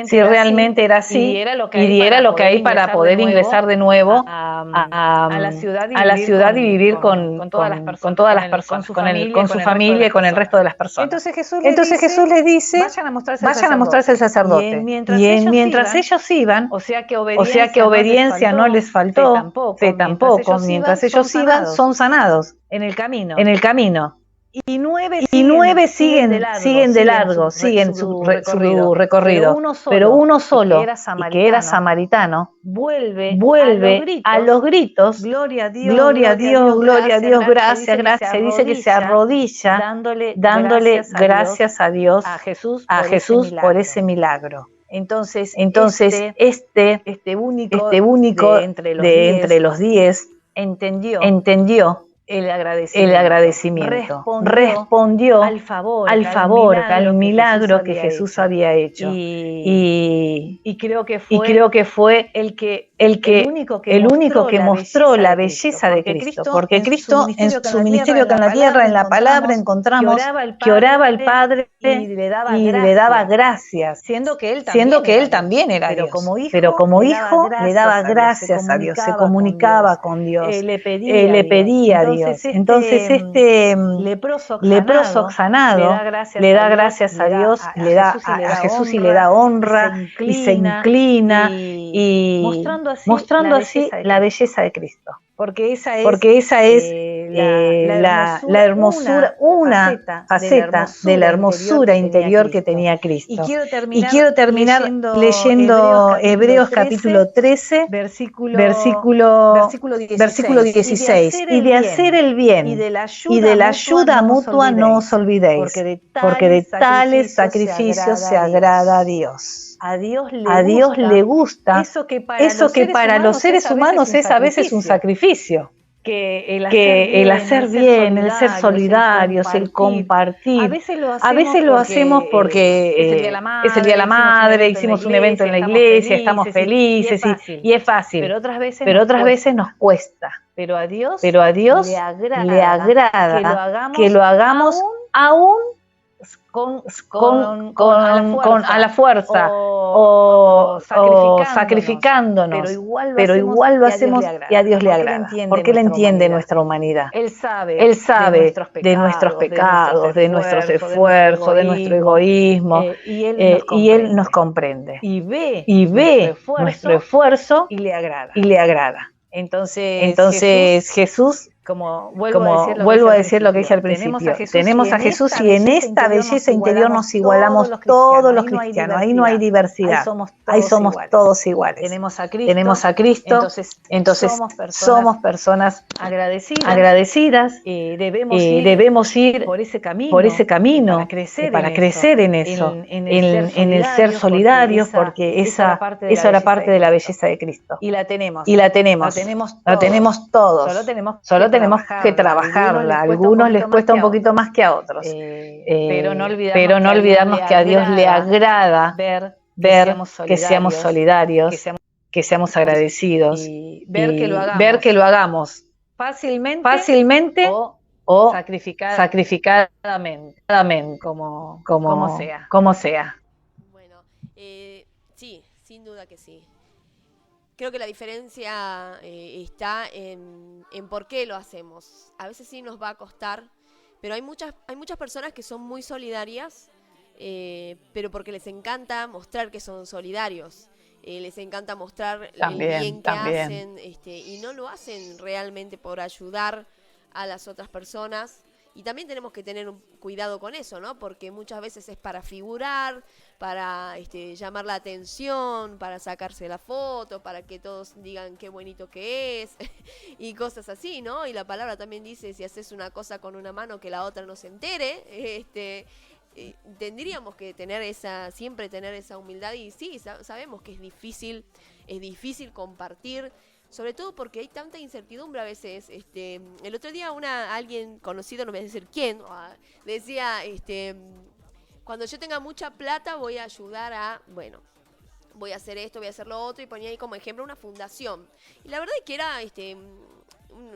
si realmente era así y diera lo que hay para poder ingresar de nuevo a la ciudad y vivir con todas las personas, con su familia y con el resto de las personas. Entonces Jesús les dice, vayan a mostrarse al sacerdote. Y mientras ellos iban, o sea que obediencia no les faltó, fe tampoco, mientras ellos iban, son sanados en el camino. Y 9 siguen de largo, siguen su recorrido. Pero uno solo, que era samaritano, vuelve a los gritos, gloria a Dios, gracias. Dice que se arrodilla dándole gracias a Dios, a Jesús por ese milagro. Entonces este único de entre los 10 entendió el agradecimiento. Respondió al favor, al milagro que Jesús había hecho. Y creo que fue el único que mostró la belleza de Cristo. Porque Cristo, en su ministerio acá en la tierra, en la palabra, encontramos que oraba al Padre y le daba gracias, siendo que Él también era Dios. Pero como hijo le daba gracias a Dios, se comunicaba con Dios, le pedía a Dios. Entonces este leproso sanado le da gracias a Dios, le da a Jesús y le da honra y se inclina y mostrando así la belleza de Cristo. Porque esa es la hermosura, una faceta de la hermosura interior que tenía Cristo. Y quiero terminar leyendo Hebreos capítulo 13, versículo 16. Y de hacer el bien y de la ayuda mutua no os olvidéis, porque de tales sacrificios se agrada a Dios. A Dios le gusta eso que para los seres humanos es a veces un sacrificio. Que el hacer bien, el ser solidarios, el compartir. A veces lo hacemos porque es el Día de la Madre, hicimos un evento en la iglesia, estamos felices y es fácil. Pero otras veces nos cuesta. Pero a Dios le agrada que lo hagamos aún a la fuerza o sacrificándonos, pero igual lo hacemos y a Dios le agrada, porque Él entiende nuestra humanidad. Él sabe de nuestros pecados, de nuestros esfuerzos, de nuestro egoísmo, y Él nos comprende y ve nuestro esfuerzo y le agrada. Entonces Jesús, como vuelvo a decir lo que dije al principio, tenemos a Jesús y en esta belleza interior nos igualamos todos los cristianos, ahí no hay diversidad, ahí somos todos iguales. Tenemos a Cristo, entonces somos personas agradecidas, debemos ir por ese camino para crecer en eso, en el ser solidarios, porque esa era parte de la belleza de Cristo. Y la tenemos todos, solo tenemos que trabajarla. A algunos les cuesta un poquito más que a otros. Pero no olvidarnos que a Dios le agrada ver que seamos solidarios, que seamos agradecidos y ver que lo hagamos fácilmente o sacrificadamente, como sea.
Bueno, sí, sin duda que sí. Creo que la diferencia está en por qué lo hacemos. A veces sí nos va a costar, pero hay muchas personas que son muy solidarias, pero porque les encanta mostrar que son solidarios. Les encanta mostrar el bien que hacen, y no lo hacen realmente por ayudar a las otras personas. Y también tenemos que tener un cuidado con eso, ¿no? Porque muchas veces es para figurar, para llamar la atención, para sacarse la foto, para que todos digan qué bonito que es y cosas así, ¿no? Y la palabra también dice, si haces una cosa con una mano que la otra no se entere, tendríamos que siempre tener esa humildad. Y sí, sabemos que es difícil compartir, sobre todo porque hay tanta incertidumbre a veces. El otro día alguien conocido, no me voy a decir quién, decía, cuando yo tenga mucha plata voy a ayudar voy a hacer esto, voy a hacer lo otro, y ponía ahí como ejemplo una fundación. Y la verdad es que era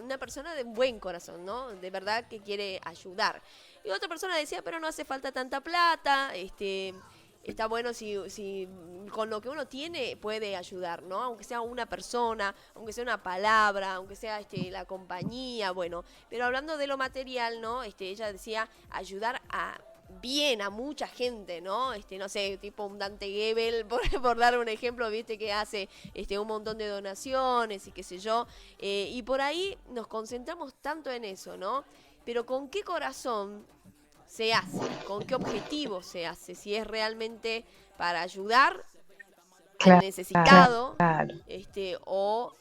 una persona de buen corazón, ¿no? De verdad que quiere ayudar. Y otra persona decía, pero no hace falta tanta plata, está bueno si con lo que uno tiene puede ayudar, ¿no? Aunque sea una persona, aunque sea una palabra, aunque sea la compañía, bueno. Pero hablando de lo material, ¿no? Ella decía ayudar a mucha gente, ¿no? No sé, tipo un Dante Gebel, por dar un ejemplo, viste, que hace un montón de donaciones y qué sé yo. Y por ahí nos concentramos tanto en eso, ¿no? Pero ¿con qué corazón se hace? ¿Con qué objetivo se hace? Si es realmente para ayudar al necesitado, o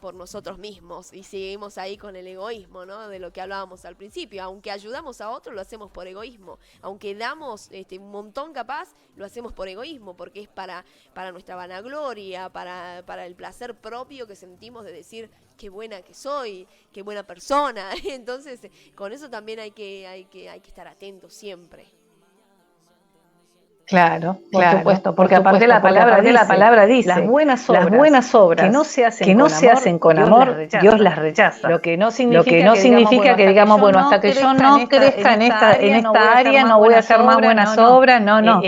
por nosotros mismos y seguimos ahí con el egoísmo, ¿no? De lo que hablábamos al principio. Aunque ayudamos a otros, lo hacemos por egoísmo. Aunque damos un montón capaz, lo hacemos por egoísmo, porque es para nuestra vanagloria, para el placer propio que sentimos de decir qué buena que soy, qué buena persona. Entonces, con eso también hay que estar atentos siempre.
Claro, por supuesto, porque aparte la palabra dice, las buenas obras que no se hacen con amor, Dios las rechaza. Lo que no significa que digamos, bueno, hasta que yo no crezca en esta área, no voy a hacer más buenas obras, no.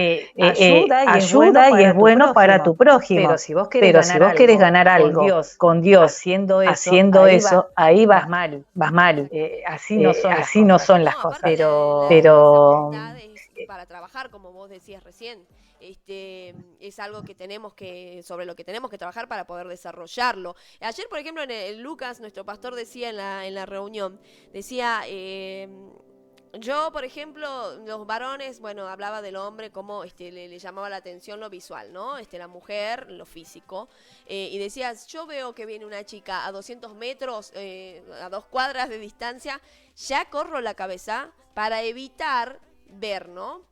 Ayuda y es bueno para tu prójimo. Pero si vos querés ganar algo con Dios, haciendo eso, ahí vas mal. Así no son las cosas. Pero
para trabajar, como vos decías recién, es algo que sobre lo que tenemos que trabajar para poder desarrollarlo. Ayer, por ejemplo, Lucas, nuestro pastor, decía en la reunión, decía, yo, por ejemplo, los varones, bueno, hablaba del hombre como le llamaba la atención lo visual, ¿no? La mujer, lo físico. Y decías, yo veo que viene una chica a 200 metros, a 2 cuadras de distancia, ya corro la cabeza para evitar ver, ¿no?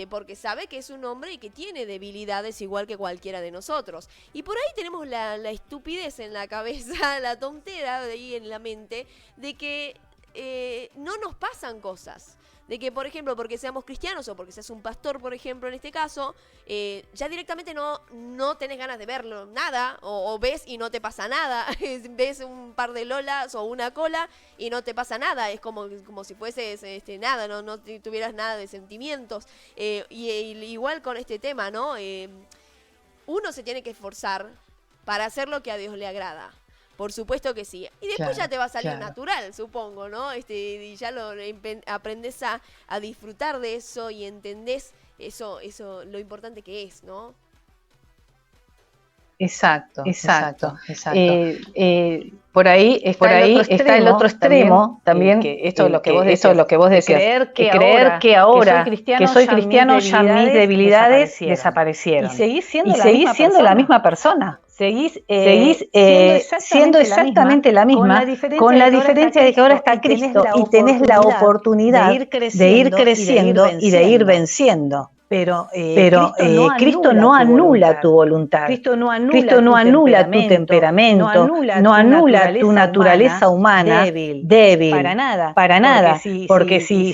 Porque sabe que es un hombre y que tiene debilidades igual que cualquiera de nosotros. Y por ahí tenemos la estupidez en la cabeza, la tontera de ahí en la mente, de que no nos pasan cosas. De que, por ejemplo, porque seamos cristianos o porque seas un pastor, por ejemplo, en este caso, ya directamente no tenés ganas de verlo, nada, o ves y no te pasa nada, ves un par de lolas o una cola y no te pasa nada, es como si fueses nada, no tuvieras nada de sentimientos. Y igual con este tema, ¿no? Uno se tiene que esforzar para hacer lo que a Dios le agrada. Por supuesto que sí. Y después ya te va a salir natural, supongo, ¿no? Y ya aprendés a disfrutar de eso y entendés eso lo importante que es, ¿no?
Exacto. Por ahí está el otro extremo también, que esto es lo que vos decías, creer que ahora que soy cristiano ya mis debilidades desaparecieron. Y seguís siendo la misma persona. Seguís siendo exactamente la misma, con la diferencia de que ahora está Cristo y tenés la oportunidad de ir creciendo y de ir venciendo. Pero Cristo no anula tu voluntad. Cristo no anula tu temperamento, no anula tu naturaleza humana débil. Para nada. Porque si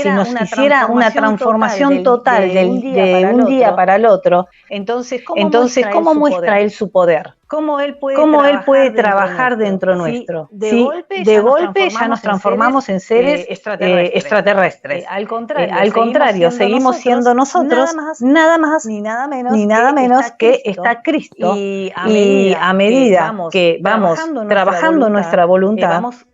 nos hiciera una transformación total de un día para el otro, entonces ¿cómo muestra Él su poder? ¿Cómo Él puede trabajar dentro nuestro? De golpe ya nos transformamos en seres extraterrestres. Al contrario, seguimos siendo nosotros nada más ni nada menos que está Cristo. Y a medida que vamos trabajando nuestra voluntad, vamos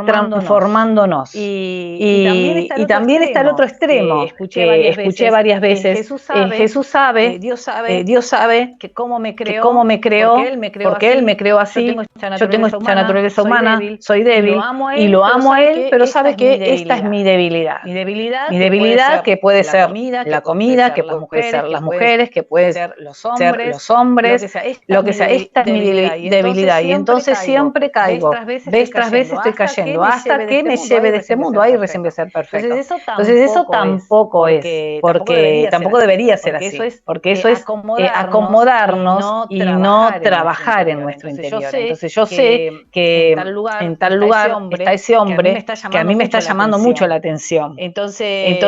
transformándonos. Y también está el otro extremo, que escuché varias veces. Jesús sabe, Dios sabe que cómo me creó, porque Él me creó así. Yo tengo esta naturaleza humana, soy débil y lo amo a Él, pero sabe que esta es mi debilidad. Mi debilidad que puede ser la comida, que puede ser las mujeres, que puede ser los hombres, lo que sea. Esta es mi debilidad y entonces siempre caigo. Vez tras vez estoy cayendo hasta que me lleve de este mundo. Ahí recién voy a ser perfecto. Entonces eso tampoco es, porque tampoco debería ser así, porque eso es acomodarnos y no trabajar en nuestro interior. Entonces yo sé que en tal lugar está ese hombre que a mí me está llamando mucho la atención. Entonces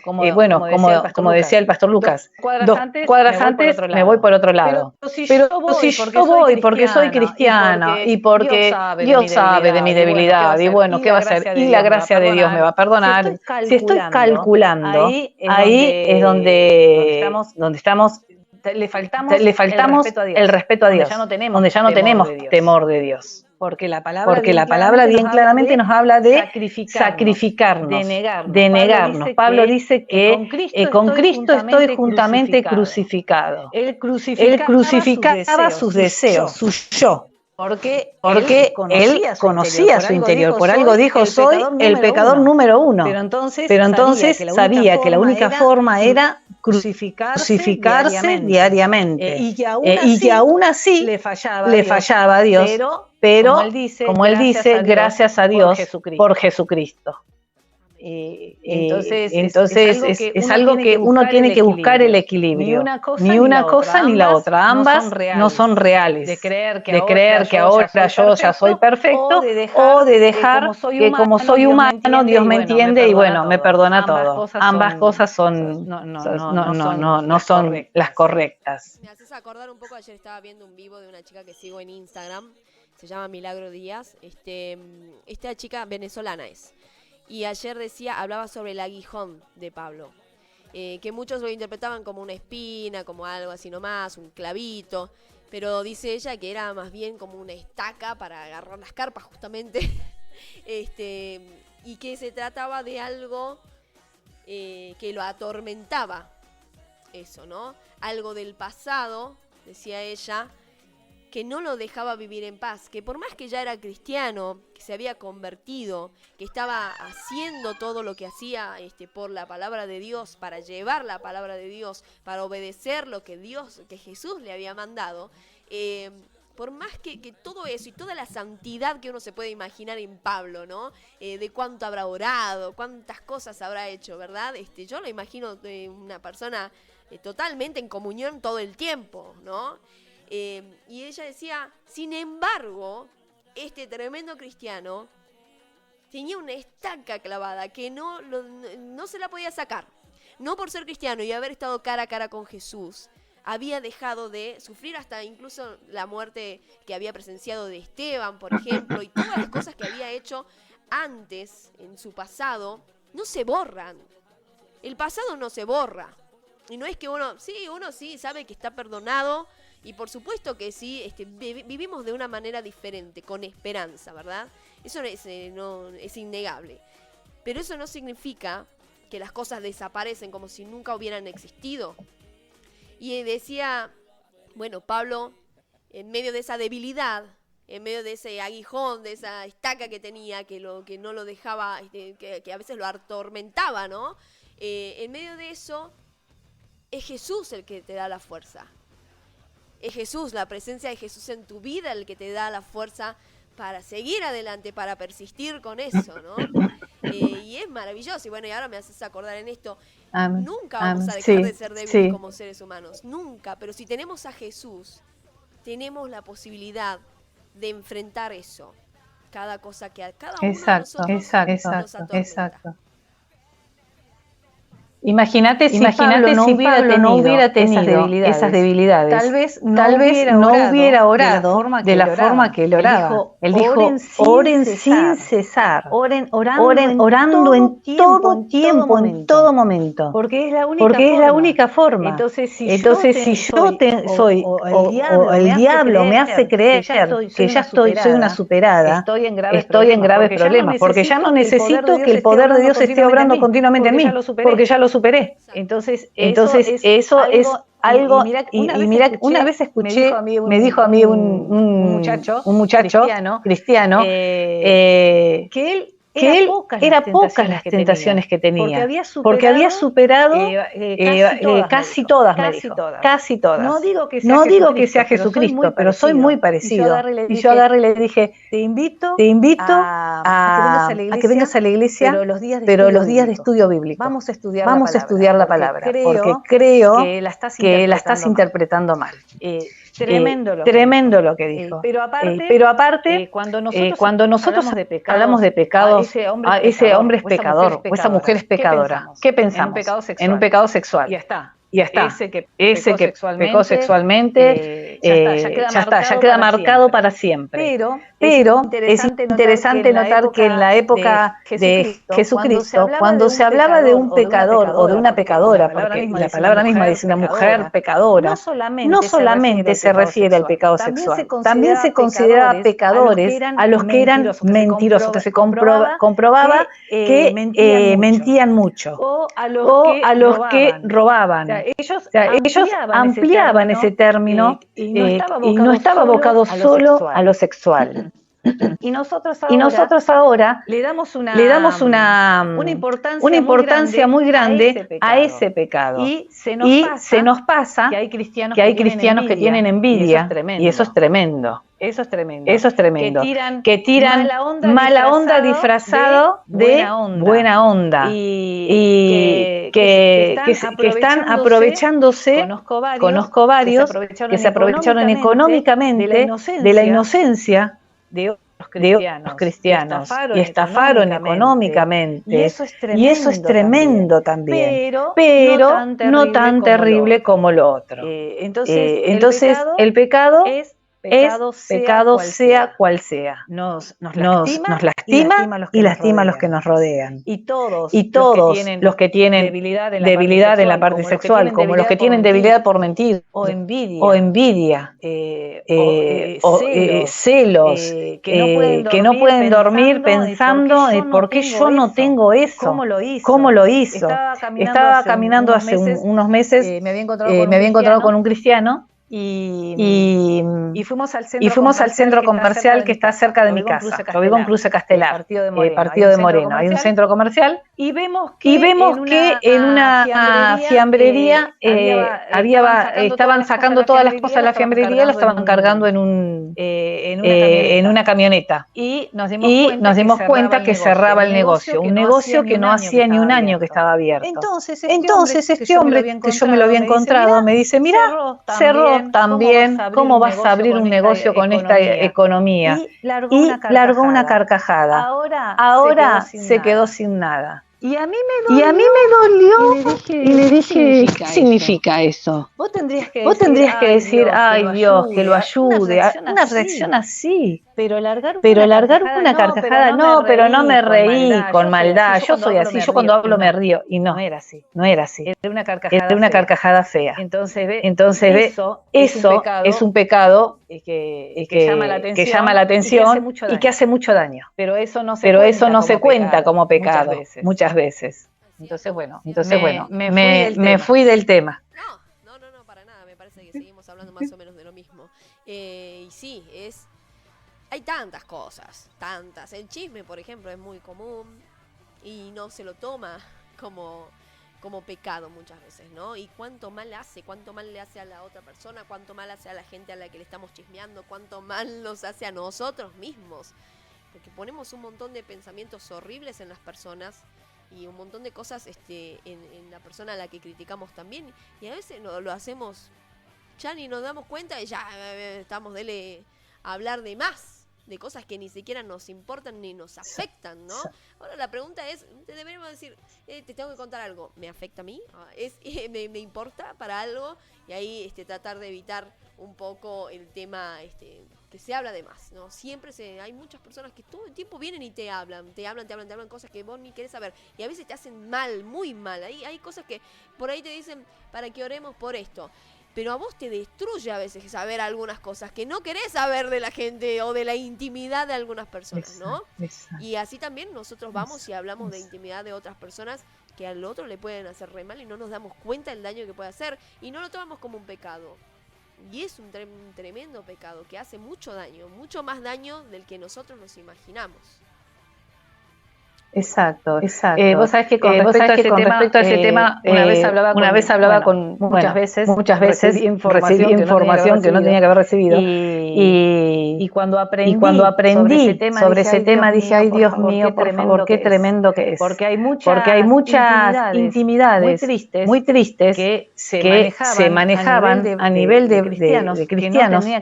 como decía el pastor Lucas, 2 cuadras antes me voy por otro lado. Pero si yo voy porque soy cristiana y porque Dios sabe de mi debilidad y bueno, ¿qué va a hacer? Y la gracia de Dios me va a perdonar. Si estoy calculando, ahí es donde estamos. Le faltamos el respeto a Dios, donde ya no tenemos temor de Dios. Porque la palabra bien claramente nos habla de sacrificarnos, de negarnos. Pablo dice que con Cristo estoy juntamente crucificado. Él crucificaba sus deseos, su yo. Porque él conocía su interior, por algo dijo, soy el pecador número uno. Pero entonces sabía que la única forma era crucificarse diariamente. Y que aún así le fallaba a Dios. Pero como él dice, gracias a Dios por Jesucristo. Entonces es algo que uno tiene que buscar el equilibrio. Ni una cosa ni la otra. Ambas no son reales. De creer que ahora yo ya soy perfecto o de dejar que como soy humano Dios me entiende y bueno, me perdona todo. Ambas cosas no son las correctas.
Me haces acordar un poco, ayer estaba viendo un vivo de una chica que sigo en Instagram, se llama Milagro Díaz. Esta chica venezolana es. Y ayer hablaba sobre el aguijón de Pablo, que muchos lo interpretaban como una espina, como algo así nomás, un clavito, pero dice ella que era más bien como una estaca para agarrar las carpas justamente, y que se trataba de algo que lo atormentaba, eso, ¿no? Algo del pasado, decía ella, que no lo dejaba vivir en paz, que por más que ya era cristiano, que se había convertido, que estaba haciendo todo lo que hacía por la palabra de Dios, para llevar la palabra de Dios, para obedecer lo que Jesús le había mandado, por más que todo eso y toda la santidad que uno se puede imaginar en Pablo, ¿no? De cuánto habrá orado, cuántas cosas habrá hecho, ¿verdad? Yo lo imagino de una persona totalmente en comunión todo el tiempo, ¿no? Y ella decía, sin embargo, este tremendo cristiano tenía una estaca clavada que no se la podía sacar. No por ser cristiano y haber estado cara a cara con Jesús, había dejado de sufrir hasta incluso la muerte que había presenciado de Esteban, por ejemplo, y todas las cosas que había hecho antes, en su pasado, no se borran. El pasado no se borra. Y no es que uno sí sabe que está perdonado, y por supuesto que sí, vivimos de una manera diferente, con esperanza, ¿verdad? Eso es innegable. Pero eso no significa que las cosas desaparecen como si nunca hubieran existido. Y decía, bueno, Pablo, en medio de esa debilidad, en medio de ese aguijón, de esa estaca que tenía, que no lo dejaba, que a veces lo atormentaba, ¿no? En medio de eso, es Jesús el que te da la fuerza. Es Jesús, la presencia de Jesús en tu vida el que te da la fuerza para seguir adelante, para persistir con eso, ¿no? Y es maravilloso. Y bueno, y ahora me haces acordar en esto, nunca vamos a dejar de ser débiles como seres humanos, nunca. Pero si tenemos a Jesús, tenemos la posibilidad de enfrentar eso. Cada cosa que a cada uno de nosotros nos atormenta.
Exacto. Imagínate si Pablo no hubiera tenido esas debilidades. Tal vez no hubiera orado de la forma que él oraba. Él dijo, oren sin cesar. Oren orando en todo tiempo, en todo momento. Porque es la única forma. Entonces, si yo soy, o el diablo me hace creer que ya soy una superada, estoy en graves problemas. Porque ya no necesito que el poder de Dios esté obrando continuamente en mí. Porque ya lo superé. Entonces eso es algo, y mira, una vez escuché, me dijo a mí un muchacho cristiano, que él era pocas las tentaciones que tenía, porque había superado casi todas, me dijo, casi todas. No digo que sea Jesucristo, pero soy muy parecido. Y yo agarré y le dije, te invito a que vengas a la iglesia, pero los días de estudio bíblico. Vamos a estudiar la palabra, porque creo que la estás interpretando mal. Tremendo lo que dijo. Pero aparte, cuando nosotros hablamos de pecados, ese hombre es pecador, o esa mujer es pecadora. ¿Qué pensamos? En un pecado sexual. Ya está. Ese que pecó sexualmente, ya queda marcado para siempre. Pero es interesante notar que en la época de Jesucristo, cuando se hablaba de un pecador o de una pecadora, porque la palabra misma dice una mujer pecadora, no solamente se refiere al pecado sexual, también se consideraba pecadores a los que eran mentirosos, que se comprobaba que mentían mucho, o a los que robaban. ellos ampliaban ese término y no estaba abocado solo a lo sexual. Y nosotros ahora le damos una importancia muy grande a ese pecado. Y se nos pasa que hay cristianos que tienen envidia, y eso es tremendo. Eso es tremendo. Que tiran mala onda disfrazado de buena onda. Y que están aprovechándose, conozco varios que se aprovecharon económicamente de la inocencia de otros cristianos y estafaron económicamente. Y eso es tremendo también, pero no tan terrible como lo otro. Entonces el pecado es pecado sea cual sea. Nos lastima y lastima a los que nos rodean. Y todos los que tienen debilidad en la parte sexual, como los que tienen debilidad por mentir, o envidia, celos, que no pueden dormir pensando por qué yo no tengo eso, cómo lo hizo. Estaba caminando hace unos meses, me había encontrado con un cristiano. Y fuimos al centro comercial que está cerca de mi casa. Yo vivo en Cruce Castelar, Partido de Moreno. Hay un centro comercial y vemos que en una fiambrería estaban sacando todas las cosas de la fiambrería y las estaban cargando en una camioneta. Y nos dimos cuenta que cerraba el negocio, un negocio que no hacía ni un año que estaba abierto. Entonces este hombre que yo me lo había encontrado me dice, mira, cerró también, ¿cómo vas a abrir un negocio con esta economía? Y largó una carcajada. Ahora se quedó sin nada. Y a mí me dolió y le dije, ¿qué significa eso? Vos tendrías que decir, ay Dios, que lo ayude, una reacción así. Pero largar una carcajada, no, pero no me reí con maldad, yo soy así, yo cuando hablo me río. Y no era así. Era una carcajada fea. Entonces ve, eso es un pecado que llama la atención y que hace mucho daño. Pero eso no se cuenta como pecado muchas veces. Entonces, me fui del tema.
No, para nada, me parece que seguimos hablando más o menos de lo mismo. Y sí, hay tantas cosas, tantas. El chisme, por ejemplo, es muy común y no se lo toma como pecado muchas veces, ¿no? Y cuánto mal le hace a la otra persona, cuánto mal hace a la gente a la que le estamos chismeando, cuánto mal nos hace a nosotros mismos. Porque ponemos un montón de pensamientos horribles en las personas y un montón de cosas en la persona a la que criticamos también. Y a veces lo hacemos, ya ni nos damos cuenta y ya estamos a hablar de más, de cosas que ni siquiera nos importan ni nos afectan, ¿no? Ahora la pregunta es, deberíamos decir, te tengo que contar algo, ¿me afecta a mí? ¿Me importa para algo? Y ahí tratar de evitar un poco el tema que se habla de más, ¿no? Siempre hay muchas personas que todo el tiempo vienen y te hablan cosas que vos ni querés saber. Y a veces te hacen mal, muy mal. Hay cosas que por ahí te dicen para que oremos por esto. Pero a vos te destruye a veces saber algunas cosas que no querés saber de la gente o de la intimidad de algunas personas, ¿no? Exacto. Y así también nosotros vamos y hablamos de intimidad de otras personas que al otro le pueden hacer re mal y no nos damos cuenta del daño que puede hacer y no lo tomamos como un pecado. Y es un tremendo pecado que hace mucho daño, mucho más daño del que nosotros nos imaginamos.
Exacto. Vos sabés que con respecto a ese tema, una vez hablaba con muchas veces recibí información que no tenía que haber recibido. Y cuando aprendí sobre ese tema dije, ay Dios mío, por favor, qué tremendo que es. Porque hay muchas intimidades muy tristes que se manejaban a nivel de cristianos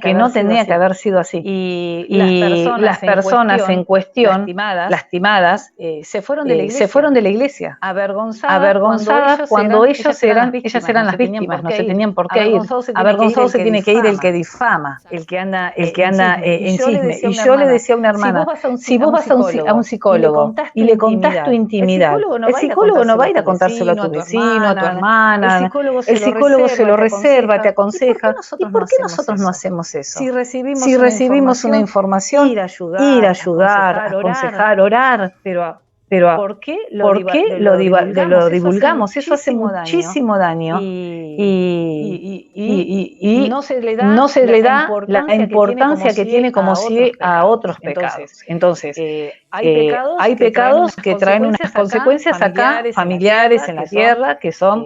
que no tenía que haber sido así. Y las personas en cuestión, lastimadas, se fueron de la iglesia, avergonzadas cuando ellas eran las víctimas, no se tenían por qué ir. Avergonzado se tiene que ir el que difama, el que anda en chisme. Y yo le decía a una hermana, si vos vas a un psicólogo y le contás tu intimidad, el psicólogo no va a ir a contárselo a tu vecino, a tu hermana, el psicólogo se lo reserva, te aconseja. ¿Y por qué nosotros no hacemos eso? Si recibimos una información, ir a ayudar, aconsejar, orar, Pero ¿por qué lo divulgamos? Eso hace muchísimo daño y no se le da la importancia que tiene como si a otros pecados. Entonces, hay pecados que traen unas consecuencias acá, familiares en la tierra, que son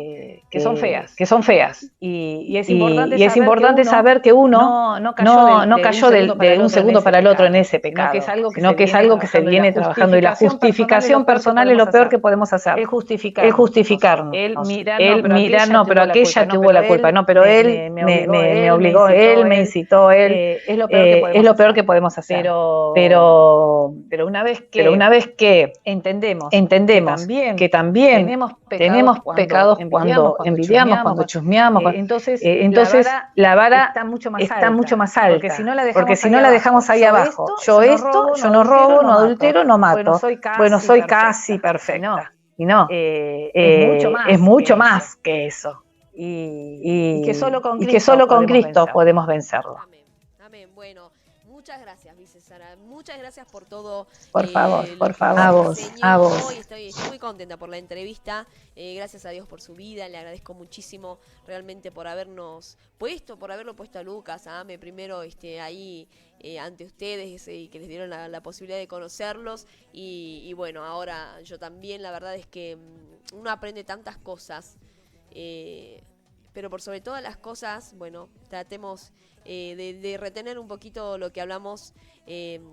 feas. Y es importante saber que uno no cayó de un segundo para el otro en ese pecado, sino que es algo que se viene trabajando, y la justificación personal es lo peor que podemos hacer. El justificarnos. Él mira, no, pero aquella tuvo la culpa, no, pero él me obligó, él me incitó, él es lo peor que podemos hacer. Pero una vez que entendemos que también tenemos pecados cuando envidiamos, cuando chusmeamos, entonces la vara está mucho más alta, porque si no la dejamos ahí abajo. Yo no robo, no adultero, no mato. Bueno, soy casi perfecta. Y no, es mucho más que eso. Y que solo con Cristo podemos vencerlo.
Amén. Bueno, muchas gracias, Vice Sara. Muchas gracias por todo.
Por favor. A vos.
Estoy muy contenta por la entrevista. Gracias a Dios por su vida. Le agradezco muchísimo realmente por haberlo puesto a Lucas, a Ame primero ahí ante ustedes, y que les dieron la posibilidad de conocerlos. Y bueno, ahora yo también, la verdad es que uno aprende tantas cosas. Pero por sobre todas las cosas, bueno, tratemos de retener un poquito lo que hablamos,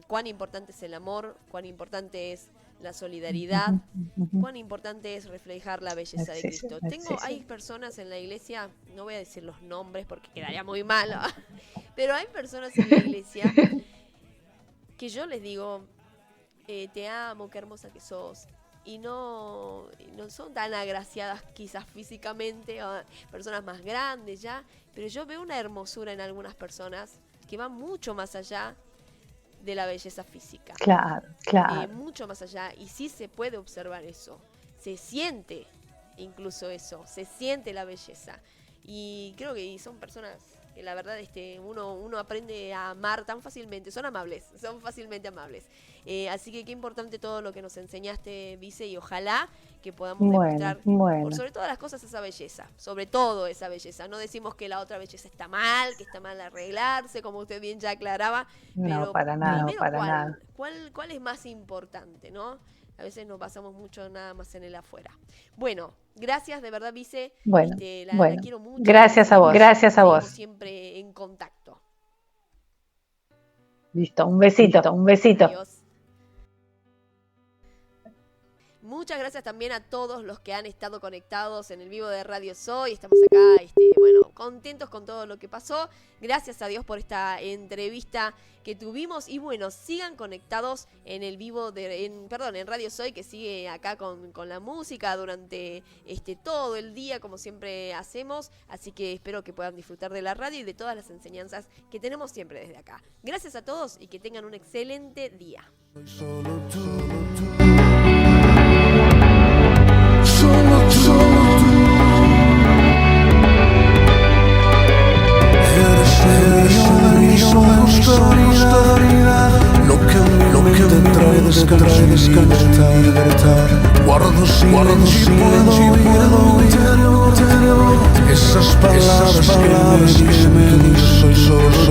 cuán importante es el amor, cuán importante es la solidaridad, cuán importante es reflejar la belleza de Cristo. Hay personas en la iglesia, no voy a decir los nombres porque quedaría muy mal, pero hay personas en la iglesia que yo les digo, te amo, qué hermosa que sos. Y no son tan agraciadas quizás físicamente, personas más grandes ya, pero yo veo una hermosura en algunas personas que va mucho más allá de la belleza física.
Claro.
Mucho más allá, y sí se puede observar eso, se siente incluso eso, se siente la belleza. Y creo que son personas que la verdad uno aprende a amar tan fácilmente, son fácilmente amables. Así que qué importante todo lo que nos enseñaste, Vice, y ojalá que podamos demostrar por sobre todas las cosas esa belleza, sobre todo esa belleza. No decimos que la otra belleza está mal, que está mal arreglarse, como usted bien ya aclaraba, pero
para nada.
¿Cuál es más importante, no? A veces nos basamos mucho nada más en el afuera. Bueno, gracias de verdad, Vice. La quiero mucho.
Gracias a vos.
Estamos siempre en contacto.
Listo, un besito.
Adiós. Muchas gracias también a todos los que han estado conectados en el vivo de Radio Soy. Estamos acá, contentos con todo lo que pasó. Gracias a Dios por esta entrevista que tuvimos. Y bueno, sigan conectados en el vivo en Radio Soy, que sigue acá con la música durante todo el día, como siempre hacemos. Así que espero que puedan disfrutar de la radio y de todas las enseñanzas que tenemos siempre desde acá. Gracias a todos y que tengan un excelente día.
Lo que me trae descansar, guardo silencio y puedo oír esas palabras que me dicen soy solo